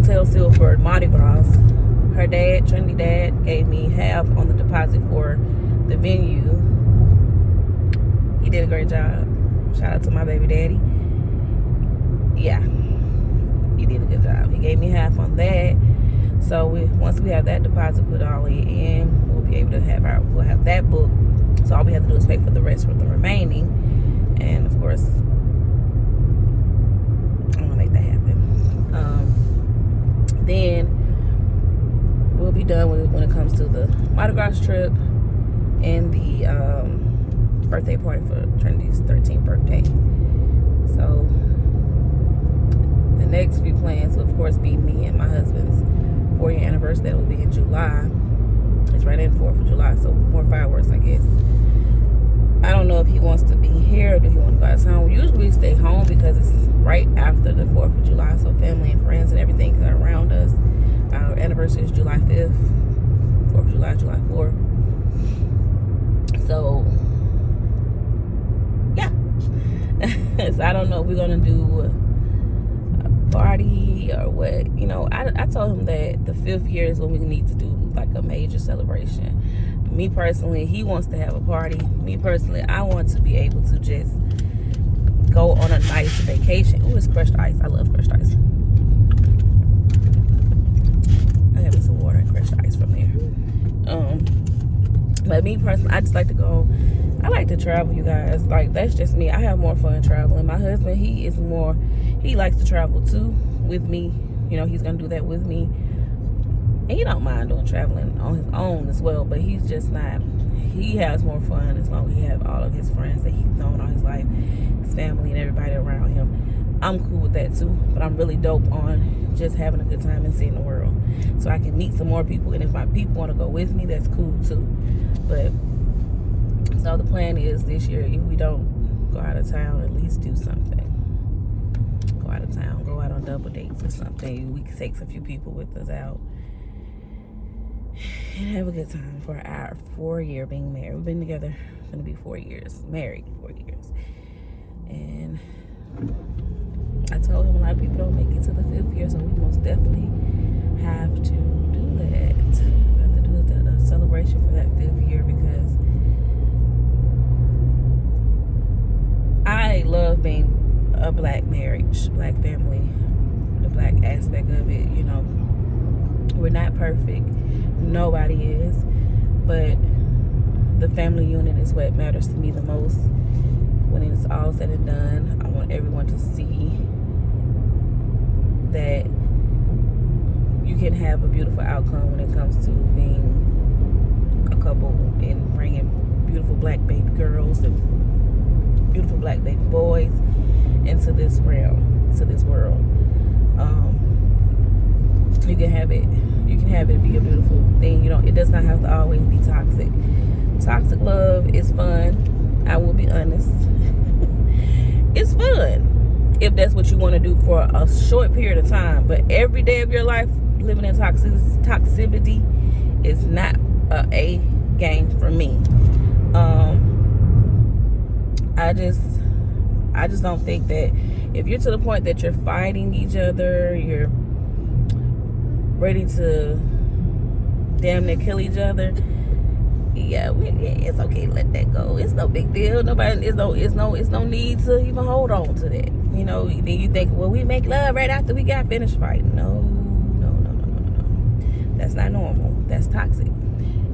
Speaker 1: hotel seal for Mardi Gras. Her dad, Trinity dad, gave me half on the deposit for the venue. He did a great job. Shout out to my baby daddy. Yeah, he did a good job. He gave me half on that. So once we have that deposit put all the way in, we'll be able to we'll have that booked. So all we have to do is pay for the rest for the remaining. And of course, I'm gonna make that happen. Then we'll be done with it when it comes to the Mardi Gras trip and the birthday party for Trinity's 13th birthday. So the next few plans will of course be me and my husband's 4-year anniversary. That will be in July. It's right in 4th of July, so more fireworks, I guess. I don't know if he wants to be here or do he want to go out of town. Usually we stay home because it's right after the 4th of July, so family and friends and everything are around us. Our anniversary is July 5th, 4th of July, July 4th. So, yeah. So I don't know if we're going to do a party or what. You know, I told him that the 5th year is when we need to do like a major celebration. Me personally, he wants to have a party. Me personally, I want to be able to just go on a nice vacation. Oh, it's crushed ice. I love crushed ice. I have some water and crushed ice from there. But me personally, I just like to go. I like to travel, you guys. Like, that's just me. I have more fun traveling. My husband, he likes to travel too with me. You know, he's gonna do that with me. And he don't mind doing traveling on his own as well, but he's just not. He has more fun as long as he has all of his friends that he's known all his life, his family and everybody around him. I'm cool with that too, but I'm really dope on just having a good time and seeing the world. So I can meet some more people, and if my people want to go with me, that's cool too. But so the plan is this year, if we don't go out of town, at least do something. Go out of town, go out on double dates or something. We can take a few people with us out and have a good time for our 4-year being married. We've been together, it's gonna be 4 years, married 4 years. And I told him a lot of people don't make it to the 5th year, so we most definitely have to do that. We have to do a celebration for that 5th year because I love being a black marriage, black family, the black aspect of it. You know, we're not perfect. Nobody is. But the family unit is what matters to me the most. When it's all said and done, I want everyone to see that you can have a beautiful outcome when it comes to being a couple and bringing beautiful black baby girls and beautiful black baby boys into this realm, into this world. You can have it be a beautiful thing. You know, it does not have to always be toxic. Toxic love is fun. I will be honest. It's fun if that's what you want to do for a short period of time, but every day of your life living in toxicity is not a game for me. I just don't think that if you're to the point that you're fighting each other, you're ready to damn near kill each other, yeah, it's okay to let that go. It's no big deal. It's no need to even hold on to that. You know, then you think, well, we make love right after we got finished fighting. No. That's not normal. That's toxic.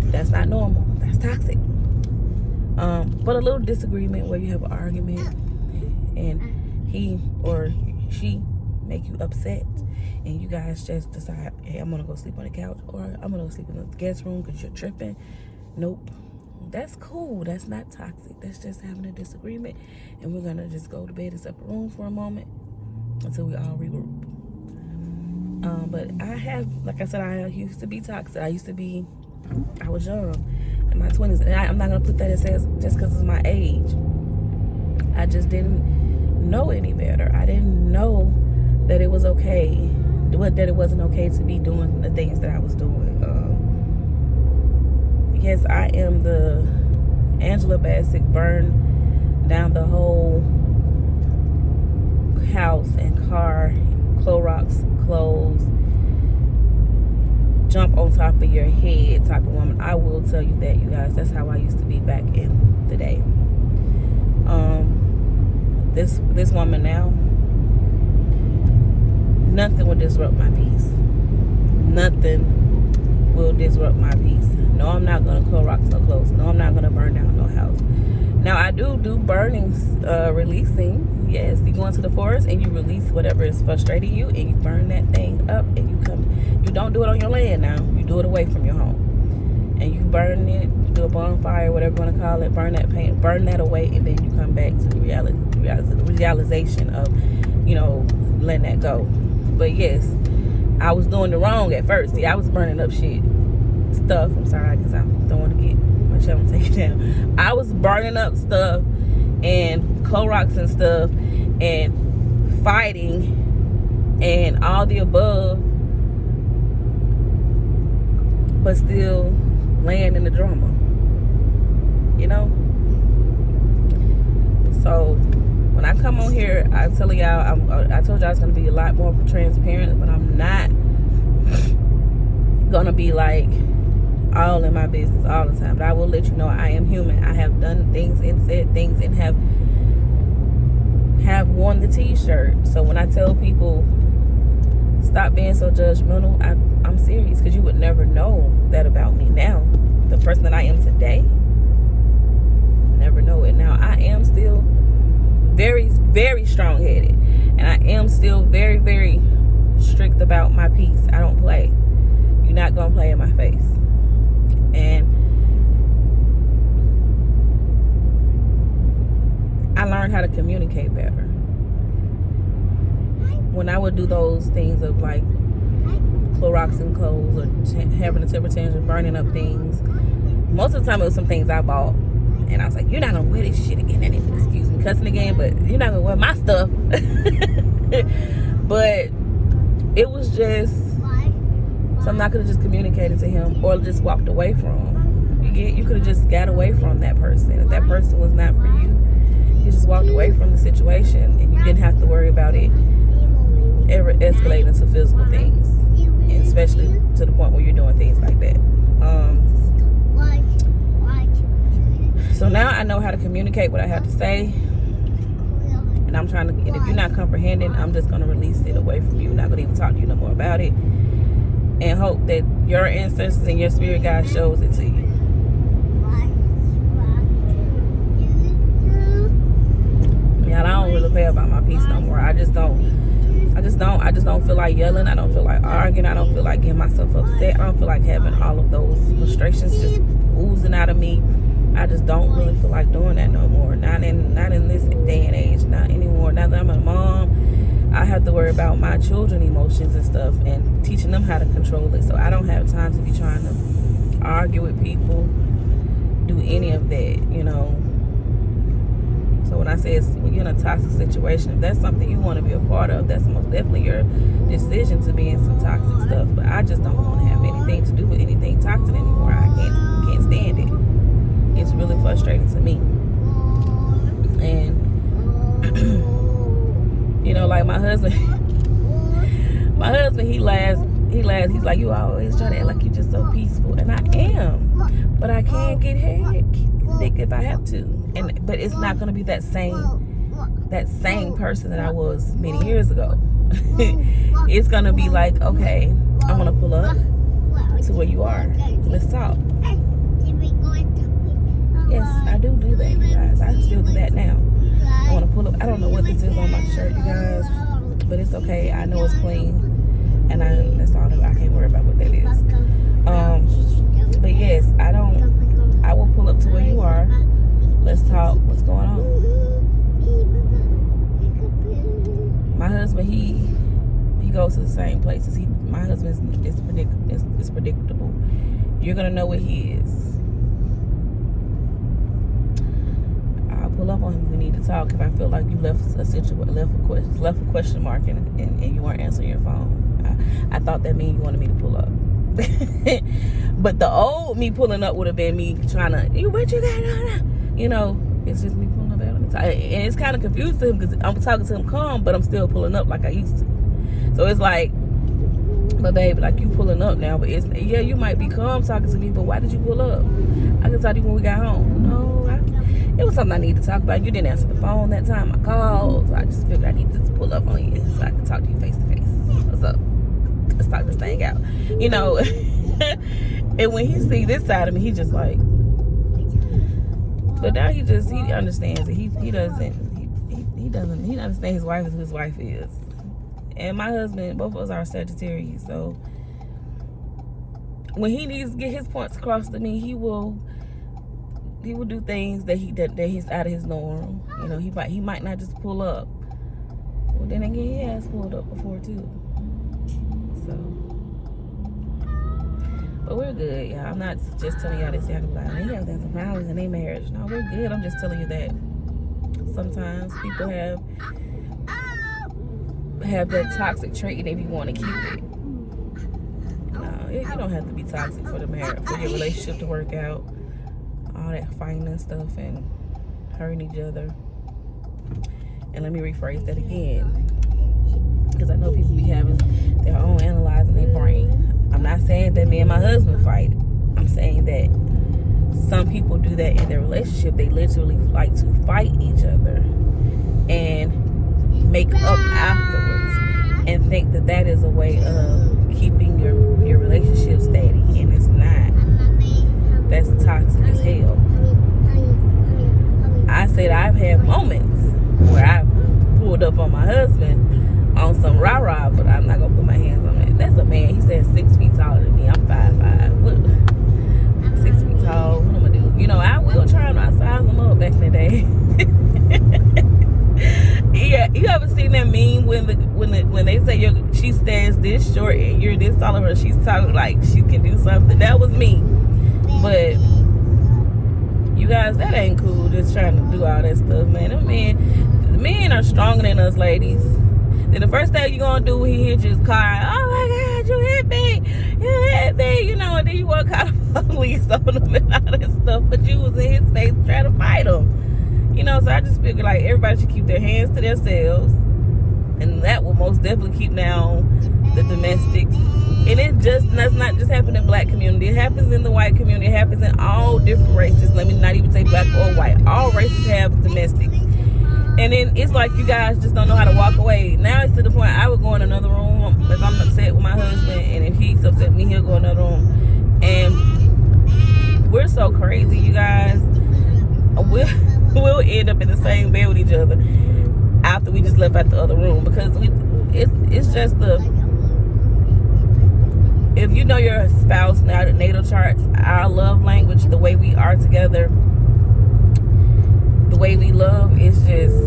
Speaker 1: That's not normal. That's toxic. But a little disagreement where you have an argument and he or she make you upset and you guys just decide, hey, I'm gonna go sleep on the couch or I'm gonna go sleep in the guest room because you're tripping. Nope. That's cool. That's not toxic. That's just having a disagreement, and we're gonna just go to bed in separate rooms for a moment until we all regroup. But like I said, I used to be toxic. I was young in my 20s, and I'm not gonna put that as just because it's my age. I just didn't know any better. I didn't know that it was okay, that it wasn't okay to be doing the things that I was doing. Yes, I am the Angela Bassett burn down the whole house and car, Clorox clothes, top of your head type of woman. I will tell you that, you guys. That's how I used to be back in the day. This woman now, nothing will disrupt my peace. Nothing will disrupt my peace. No, I'm not gonna Clorox no clothes. No, I'm not gonna burn down no house. Now I do burnings, releasing. Yes, you go into the forest and you release whatever is frustrating you, and you burn that thing up, and you come. You don't do it on your land now. You do it away from your home, and you burn it. You do a bonfire, whatever you want to call it. Burn that paint, burn that away, and then you come back to the realization of, you know, letting that go. But yes, I was doing the wrong at first. See, I was burning up stuff. I'm sorry, because I don't want to get my channel taken down. I was burning up stuff and Clorox and stuff and fighting and all the above, but still laying in the drama, you know. So when I come on here, I tell y'all, I told y'all it's gonna be a lot more transparent, but I'm not gonna be like all in my business all the time. But I will let you know I am human. I have done things and said things and have worn the t-shirt. So when I tell people stop being so judgmental, I'm serious, because you would never know that about me now. The person that I am today, never know it. Now I am still very, very strong-headed, and I am still very, very strict about my peace. I don't play. You're not gonna play in my face. And I learned how to communicate better. When I would do those things of like Clorox and clothes, or having a temper tantrum, burning up things, most of the time it was some things I bought, and I was like, you're not gonna wear this shit again. And excuse me cussing again, but you're not gonna wear my stuff. But it was just something I could have just communicated to him, or just walked away from. You could have just got away from that person. If that person was not for you, you just walked away from the situation, and you didn't have to worry about it ever escalating to physical things, and especially to the point where you're doing things like that. So now I know how to communicate what I have to say, and I'm trying to. And if you're not comprehending, I'm just gonna release it away from you. I'm not gonna even talk to you no more about it, and hope that your ancestors and your spirit guide shows it to you. Yeah, I don't really care about my peace no more. I just don't feel like yelling. I don't feel like arguing. I don't feel like getting myself upset. I don't feel like having all of those frustrations just oozing out of me. I just don't really feel like doing that no more. Not in this day and age. Not anymore. Now that I'm a mom, I have to worry about my children's emotions and stuff, and teaching them how to control it. So I don't have time to be trying to argue with people, do any of that, you know. So when I say when you're in a toxic situation, if that's something you want to be a part of, that's most definitely your decision to be in some toxic stuff. But I just don't want to have anything to do with anything toxic anymore. I can't stand it. It's really frustrating to me. And you know, like my husband, he laughs. He's like, you always try to act like you're just so peaceful, and I am, but I can get hectic if I have to. But it's not gonna be that same person that I was many years ago. It's gonna be like, okay, I'm gonna pull up to where you are. Let's talk. Yes, I do that, you guys. I still do that now. I want to pull up. I don't know what this is on my shirt, you guys, but it's okay. I know it's clean, and that's all. I can't worry about what that is. But yes, I will pull up to where you are. Let's talk. What's going on? My husband, he goes to the same places. My husband is predictable. You're gonna know where he is. Pull up on him if we need to talk. If I feel like you left a question mark and you weren't answering your phone, I thought that meant you wanted me to pull up. But the old me pulling up would have been me trying to, what you got on? You know, it's just me pulling up out on the time, and it's kind of confused to him because I'm talking to him calm, but I'm still pulling up like I used to. So it's like But baby, like, you pulling up now, but it's, yeah, you might be calm talking to me, but why did you pull up? I can talk to you when we got home. No, it was something I needed to talk about. You didn't answer the phone that time I called, so I just figured I needed to pull up on you so I could talk to you face to face. What's up? Let's talk this thing out. You know, and when he see this side of me, he just like, but now he understands that he doesn't understand his wife is who his wife is. And my husband, both of us are Sagittarius, so when he needs to get his points across to me, he will do things that he's out of his norm. You know, he might not just pull up. Well, then again, he has pulled up before too. So, but we're good, y'all. I'm not just telling y'all this. Y'all can be like, they have some problems in their marriage. No, we're good. I'm just telling you that sometimes people have that toxic trait and they be want to keep it. No, you don't have to be toxic for your relationship to work out. All that fighting and stuff and hurting each other. And let me rephrase that again, because I know people be having their own analyzing their brain. I'm not saying that me and my husband fight. I'm saying that some people do that in their relationship. They literally like to fight each other and make up afterwards and think that that is a way of keeping your relationship steady, and it's not. That's toxic as hell. I said I've had moments where I pulled up on my husband on some rah-rah, but I'm not gonna put my hands on that. That's a man. He said 6 feet taller than me. I'm 5'5". What? 6 feet tall. What am I gonna do? You know, I will try to size him up back in the day. Yeah, you ever seen that meme when they say she stands this short and you're this tall of her? She's talking like she can do something. That was me. But you guys, that ain't cool. Just trying to do all that stuff, man. The men are stronger than us, ladies. Then the first thing you gonna do when he hits his car, oh my God, you hit me, you know, and then you want to call the police on him and all that stuff. But you was in his face trying to fight him. You know, so I just figure like everybody should keep their hands to themselves, and that will most definitely keep down the domestics. And that's not just happening in the black community. It happens in the white community. It happens in all different races. Let me not even say black or white. All races have domestics. And then it's like you guys just don't know how to walk away. Now it's to the point I would go in another room if I'm upset with my husband, and if he's upset with me, he'll go in another room. And we're so crazy, you guys. We'll end up in the same bed with each other after we just left out the other room, because it's just if you know your spouse now, the natal charts, our love language, the way we are together, the way we love, is just,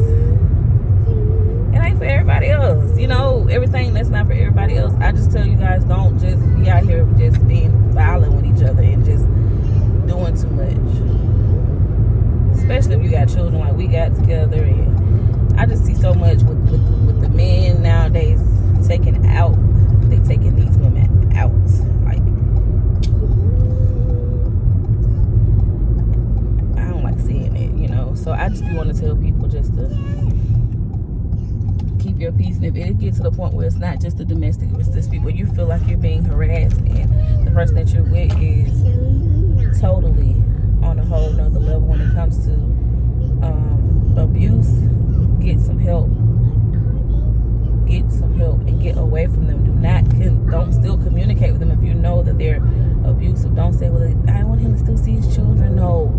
Speaker 1: it ain't for everybody else. You know, everything that's not for everybody else. I just tell you guys, don't just be out here just being violent with each other and just doing too much. Especially if you got children like we got together. And I just see so much with the men nowadays taking these women out. Like, I don't like seeing it, you know. So I just want to tell people just to keep your peace. And if it gets to the point where it's not just the domestic, it's just people you feel like you're being harassed and the person that you're with is totally on a whole nother level when it comes to abuse, get some help and get away from them. Don't still communicate with them if you know that they're abusive. Don't say, well, I want him to still see his children. No,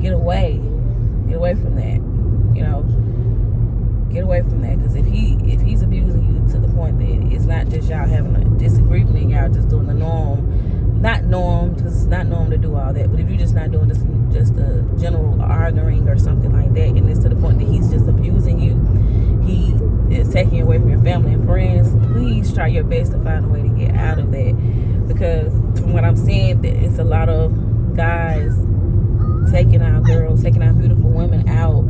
Speaker 1: get away from that. You know, get away from that, because if he's abusing you to the point that it's not just y'all having a disagreement and y'all just doing the norm, not norm, because it's not norm to do all that, but if you're just not doing just a general arguing or something like that, and it's to the point that he's just abusing you, he is taking you away from your family and friends, please try your best to find a way to get out of that. Because from what I'm seeing, it's a lot of guys taking our girls, taking our beautiful women out,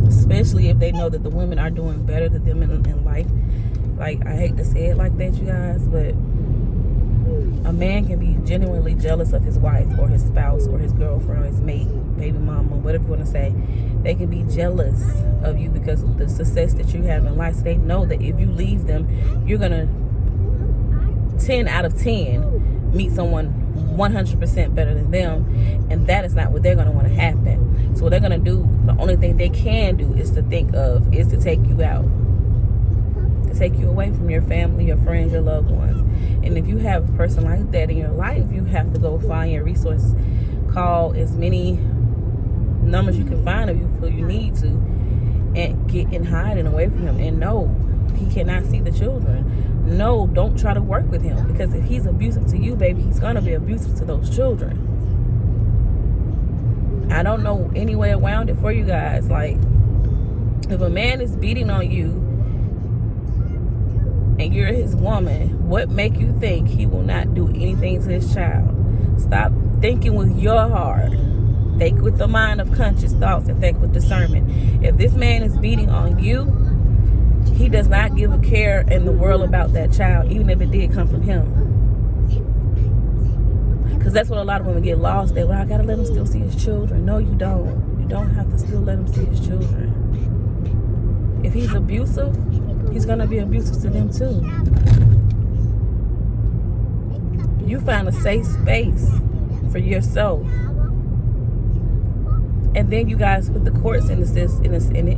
Speaker 1: especially if they know that the women are doing better than them in life. Like, I hate to say it like that, you guys, but a man can be genuinely jealous of his wife or his spouse or his girlfriend or his mate, baby mama, whatever you want to say. They can be jealous of you because of the success that you have in life. So they know that if you leave them, you're going to 10 out of 10 meet someone 100% better than them, and that is not what they're going to want to happen. So what they're going to do, the only thing they can do is to take you out, to take you away from your family, your friends, your loved ones. And if you have a person like that in your life, you have to go find your resources, call as many numbers you can find if you feel you need to, and get in hiding away from him. And no, he cannot see the children. No, don't try to work with him, because if he's abusive to you, baby, he's gonna be abusive to those children. I don't know any way around it for you guys. Like, if a man is beating on you and you're his woman, what make you think he will not do anything to his child? Stop thinking with your heart. Think with the mind of conscious thoughts and think with discernment. If this man is beating on you, he does not give a care in the world about that child, even if it did come from him. Because that's what a lot of women get lost at. Well, I gotta let him still see his children. No, you don't. You don't have to still let him see his children. If he's abusive, he's gonna be abusive to them too. You find a safe space for yourself. And then you guys put the courts in it,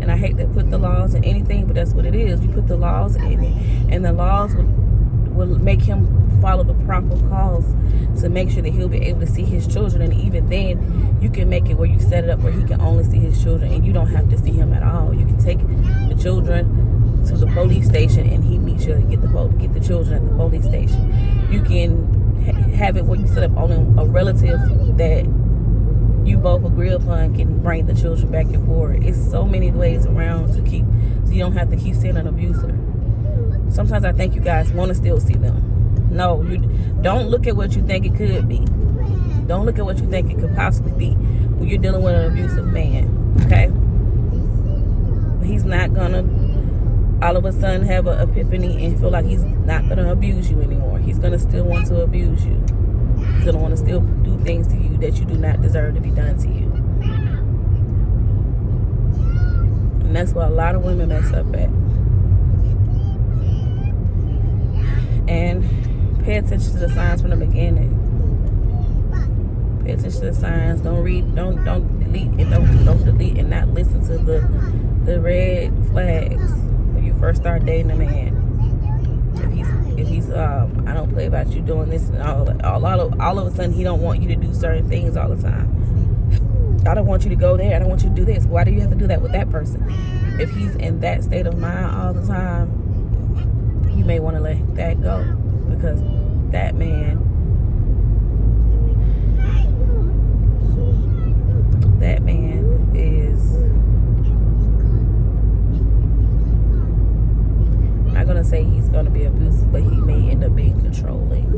Speaker 1: and I hate to put the laws in anything, but that's what it is. You put the laws in it, and the laws will make him follow the proper cause to make sure that he'll be able to see his children. And even then, you can make it where you set it up where he can only see his children, and you don't have to see him at all. You can take the children to the police station, and he meets you to get the children at the police station. You can have it where you set up only a relative that you both agree upon can bring the children back and forth. It's so many ways around so you don't have to keep seeing an abuser. Sometimes I think you guys want to still see them. No, you don't look at what you think it could be. Don't look at what you think it could possibly be when you're dealing with an abusive man, okay? He's not gonna all of a sudden have an epiphany and feel like he's not gonna abuse you anymore. He's gonna still want to abuse you. He's gonna want to still do things to you that you do not deserve to be done to you. And that's where a lot of women mess up at. And pay attention to the signs from the beginning. Pay attention to the signs. Don't delete and not listen to the red flags when you first start dating a man. If he's I don't play about you doing this and all of a sudden he don't want you to do certain things all the time. I don't want you to go there. I don't want you to do this. Why do you have to do that with that person? If he's in that state of mind all the time, you may want to let that go, because that man is not gonna say he's gonna be abusive, but he may end up being controlling.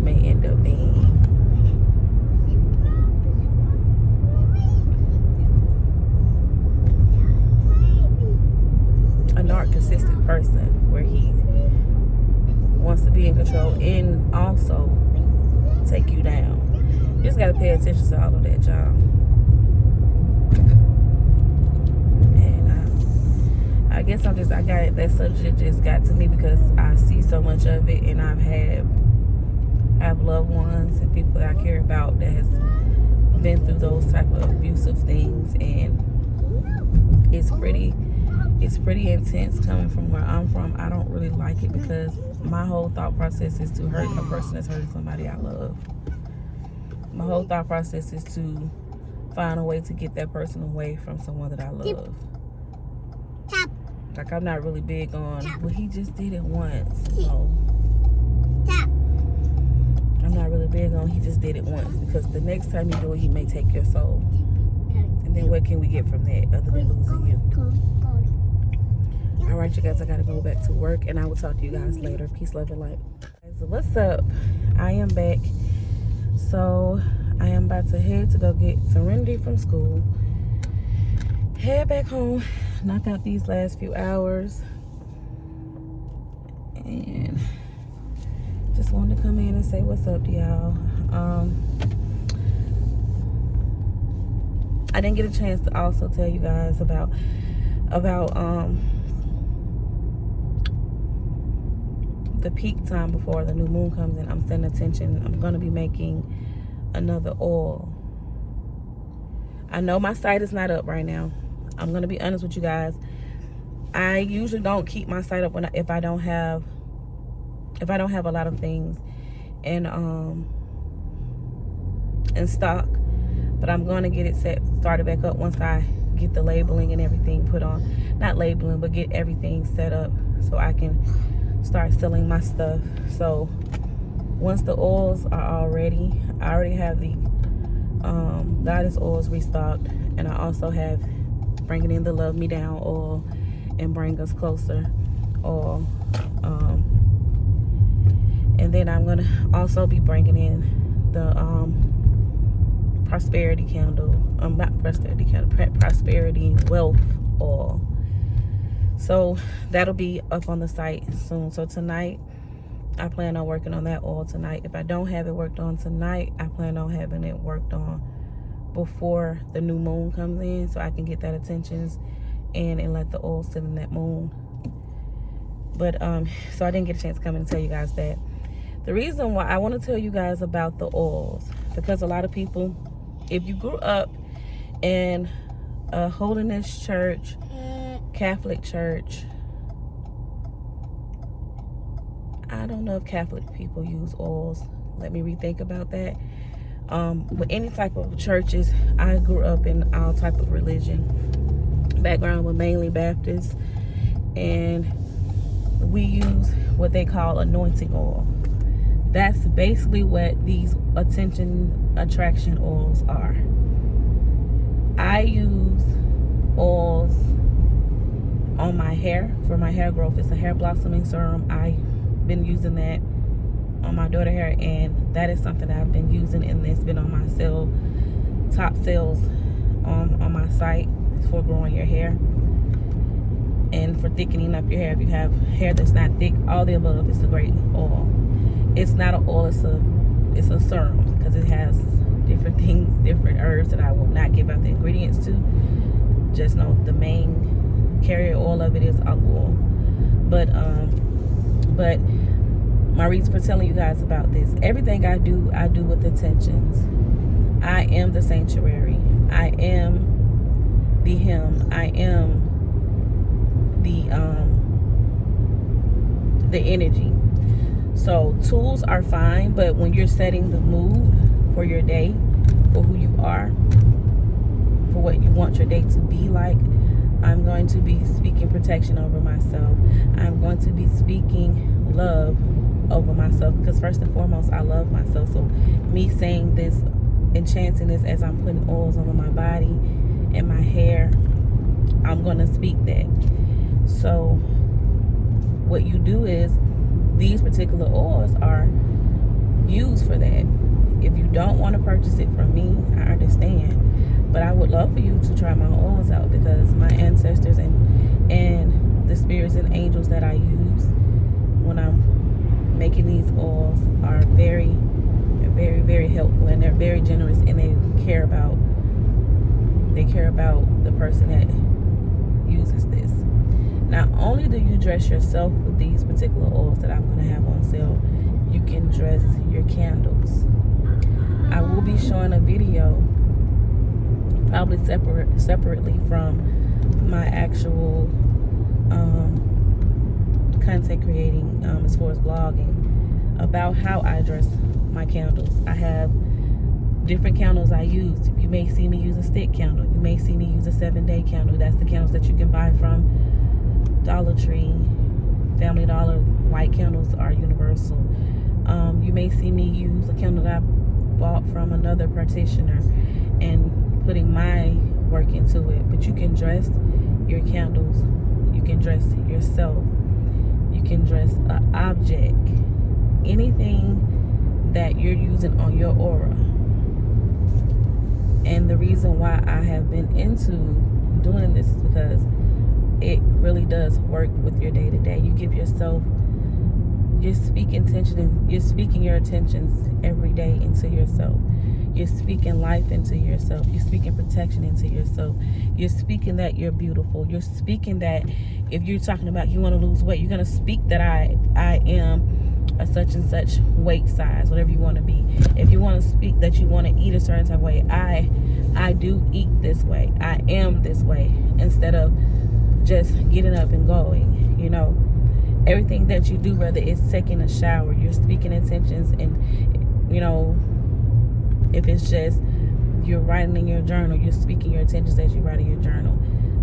Speaker 1: May end up being a narcissistic person, where he wants to be in control and also take you down. You just gotta pay attention to all of that, y'all. I guess I got that subject just got to me because I see so much of it, and I have loved ones and people that I care about that has been through those type of abusive things, and it's pretty intense coming from where I'm from. I don't really like it, because my whole thought process is to hurt a person that's hurting somebody I love. My whole thought process is to find a way to get that person away from someone that I love. Like, I'm not really big on, well, he just did it once. No. I'm not really big on he just did it once, because the next time you do it, he may take your soul. And then what can we get from that other than losing you? All right, you guys, I got to go back to work, and I will talk to you guys later. Peace, love, and light. So what's up? I am back. So I am about to head to go get Serenity from school. Head back home, knock out these last few hours, and just wanted to come in and say what's up to y'all. I didn't get a chance to also tell you guys about the peak time before the new moon comes in, I'm setting attention. I'm going to be making another oil. I know my site is not up right now. I'm going to be honest with you guys. I usually don't keep my site up if I don't have a lot of things in stock. But I'm going to get it started back up once I get the labeling and everything put on. Not labeling, but get everything set up so I can start selling my stuff. So once the oils are all ready, I already have the Goddess oils restocked, and I also have bringing in the Love Me Down oil and Bring Us Closer oil. And then I'm gonna also be bringing in the prosperity candle, not prosperity candle, prosperity wealth oil. So that'll be up on the site soon. So tonight, I plan on working on that oil tonight. If I don't have it worked on tonight, I plan on having it worked on before the new moon comes in, so I can get that attention in and let the oil sit in that moon. But so I didn't get a chance to come in and tell you guys that. The reason why I want to tell you guys about the oils, because a lot of people, if you grew up in a holiness church, Catholic church, I don't know if Catholic people use oils. Let me rethink about that. With any type of churches, I grew up in all type of religion. Background was mainly Baptist, and we use what they call anointing oil. That's basically what these attention attraction oils are. I use oils on my hair for my hair growth. It's a hair blossoming serum. I've been using that on my daughter hair, and that is something that I've been using, and it's been on my top sales on my site for growing your hair and for thickening up your hair. If you have hair that's not thick, all the above, it's a great oil. It's not an oil, it's a serum, because it has different things, different herbs that I will not give out the ingredients to. Just know the main carrier oil of it is olive oil. But my reason for telling you guys about this, everything I do with intentions. I am the sanctuary. I am the him. I am the energy. So tools are fine, but when you're setting the mood for your day, for who you are, for what you want your day to be like, I'm going to be speaking protection over myself. I'm going to be speaking love over myself, because first and foremost, I love myself. So me saying this and chanting this as I'm putting oils over my body and my hair, I'm going to speak that. So what you do is, these particular oils are used for that. If you don't want to purchase it from me, I understand. But I would love for you to try my oils out, because my ancestors and the spirits and angels that I use when I'm making these oils are very, very, very helpful, and they're very generous, and they care about the person that uses this. Not only do you dress yourself with these particular oils that I'm going to have on sale, you can dress your candles. I will be showing a video, probably separately from my actual content creating, as far as vlogging, about how I dress my candles. I have different candles I use. You may see me use a stick candle. You may see me use a 7-day candle. That's the candles that you can buy from Dollar Tree, Family Dollar. White candles are universal. You may see me use a candle that I bought from another practitioner and putting my work into it. But you can dress your candles, you can dress yourself, you can dress an object, anything that you're using on your aura. And the reason why I have been into doing this is because it really does work with your day-to-day. You give yourself, you speak intention, and you're speaking your intentions every day into yourself. You're speaking life into yourself. You're speaking protection into yourself. You're speaking that you're beautiful. You're speaking that if you're talking about you want to lose weight, you're going to speak that I am a such and such weight size, whatever you want to be. If you want to speak that you want to eat a certain type of way, I do eat this way. I am this way. Instead of just getting up and going, you know. Everything that you do, whether it's taking a shower, you're speaking intentions, and, you know, if it's just you're writing in your journal, you're speaking your intentions as you write in your journal.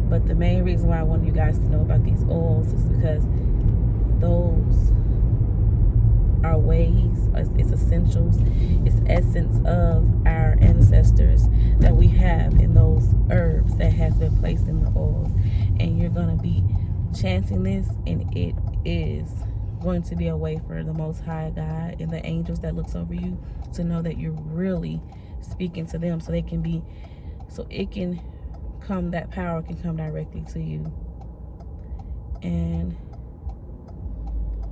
Speaker 1: But the main reason why I want you guys to know about these oils is because those are ways, it's essentials, it's essence of our ancestors that we have in those herbs that has been placed in the oils. And you're going to be chancing this, and it is going to be a way for the Most High God and the angels that looks over you to know that you're really speaking to them, so they can be, so it can come, that power can come directly to you. And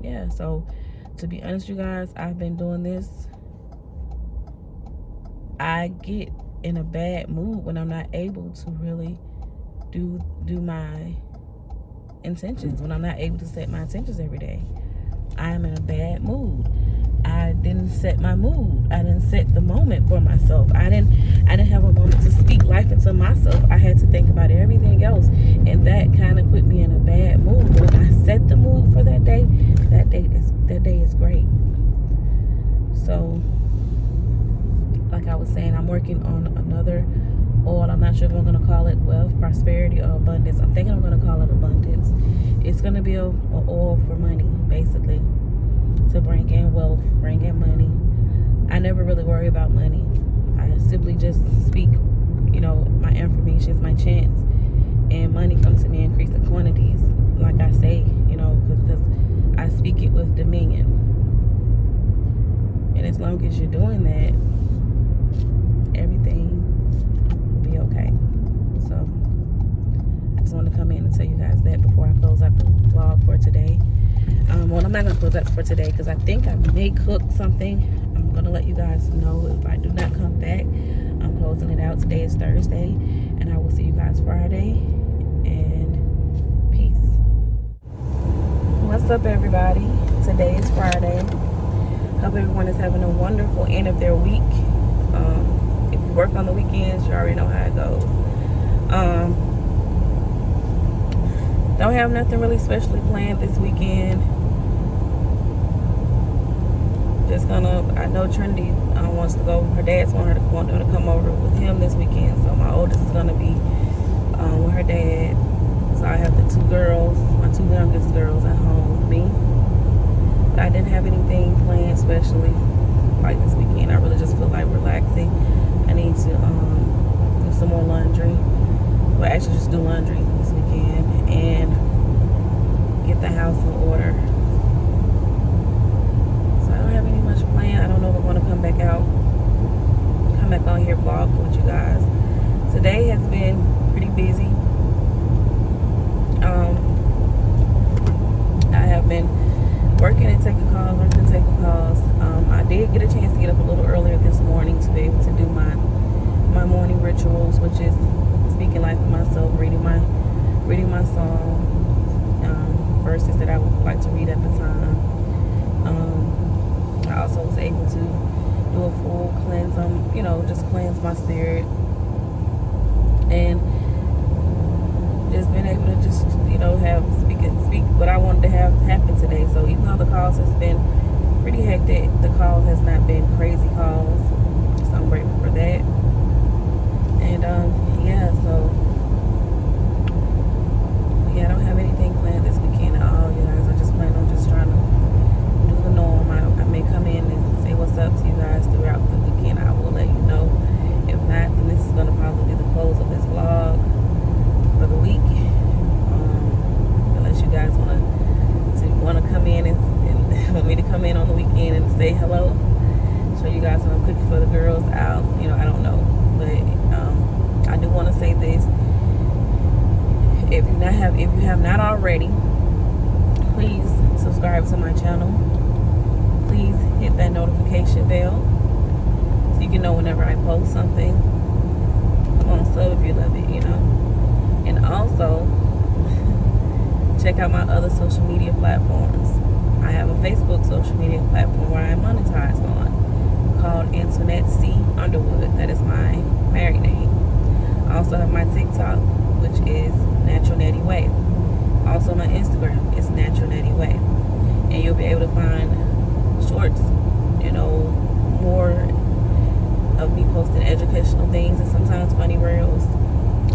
Speaker 1: yeah, so to be honest, you guys, I've been doing this. I get in a bad mood when I'm not able to really do my intentions, when I'm not able to set my intentions every day. I am in a bad mood. I didn't set my mood. I didn't set the moment for myself. I didn't have a moment to speak life into myself. I had to think about everything else, and that kind of put me in a bad mood. When I set the mood for that day, that day is great. So, like I was saying, I'm working on another oil. I'm not sure if I'm going to call it wealth, prosperity, or abundance. I'm thinking I'm going to call it abundance. It's going to be a oil for money, basically, to bring in wealth, bring in money. I never really worry about money. I simply just speak, you know, my affirmations, my chants, and money comes to me in increasing quantities, like I say, you know, because I speak it with dominion. And as long as you're doing that, everything will be okay. So I just wanted to come in and tell you guys that before I close out the vlog for today. Well, I'm not going to close out for today because I think I may cook something. I'm going to let you guys know if I do not come back. I'm closing it out. Today is Thursday, and I will see you guys Friday. And peace. What's up, everybody? Today is Friday. Hope everyone is having a wonderful end of their week. If you work on the weekends, you already know how it goes. Don't have nothing really specially planned this weekend. Just gonna, I know Trinity wants to go, her dad's want her to come over with him this weekend. So my oldest is gonna be with her dad. So I have the two girls, my two youngest girls at home with me. But I didn't have anything planned especially like this weekend. I really just feel like relaxing. I need to do some more laundry. Well, actually just do laundry this weekend and get the house in order. So I don't have any much planned. I don't know if I'm going to come back on here vlog with you guys. Today has been pretty busy. I have been working and taking calls, I did get a chance to get up a little earlier this morning to be able to do my morning rituals, which is speaking life to myself, reading my psalm, verses that I would like to read at the time. I also was able to do a full cleanse, just cleanse my spirit, and just been able to just, speak what I wanted to have happen today. So even though the calls has been pretty hectic, the call has not been crazy calls. So I'm grateful for that. And I don't have anything planned this weekend at all, you guys. I just plan on just trying to do the norm. I may come in and say what's up to you guys throughout the weekend. I will let you know. If not, then this is going to probably be the close of this vlog for the week. Unless you guys want to come in and want me to come in on the weekend and say hello, show you guys what I'm cooking for the girls out. I don't know, but I do want to say this: if you have not already, please subscribe to my channel. Please hit that notification bell so you you know whenever I post something. Come on, sub if you love it, you know. And also, check out my other social media platforms. I have a Facebook social media platform where I monetize on, called Antoinette C. Underwood. That is my married name. I also have my TikTok, which is Natural Natty Way. Also my Instagram is Natural Natty Way. And you'll be able to find shorts, you know, more of me posting educational things and sometimes funny reels.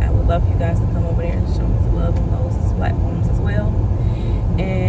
Speaker 1: I would love for you guys to come over there and show me some love on those platforms as well. And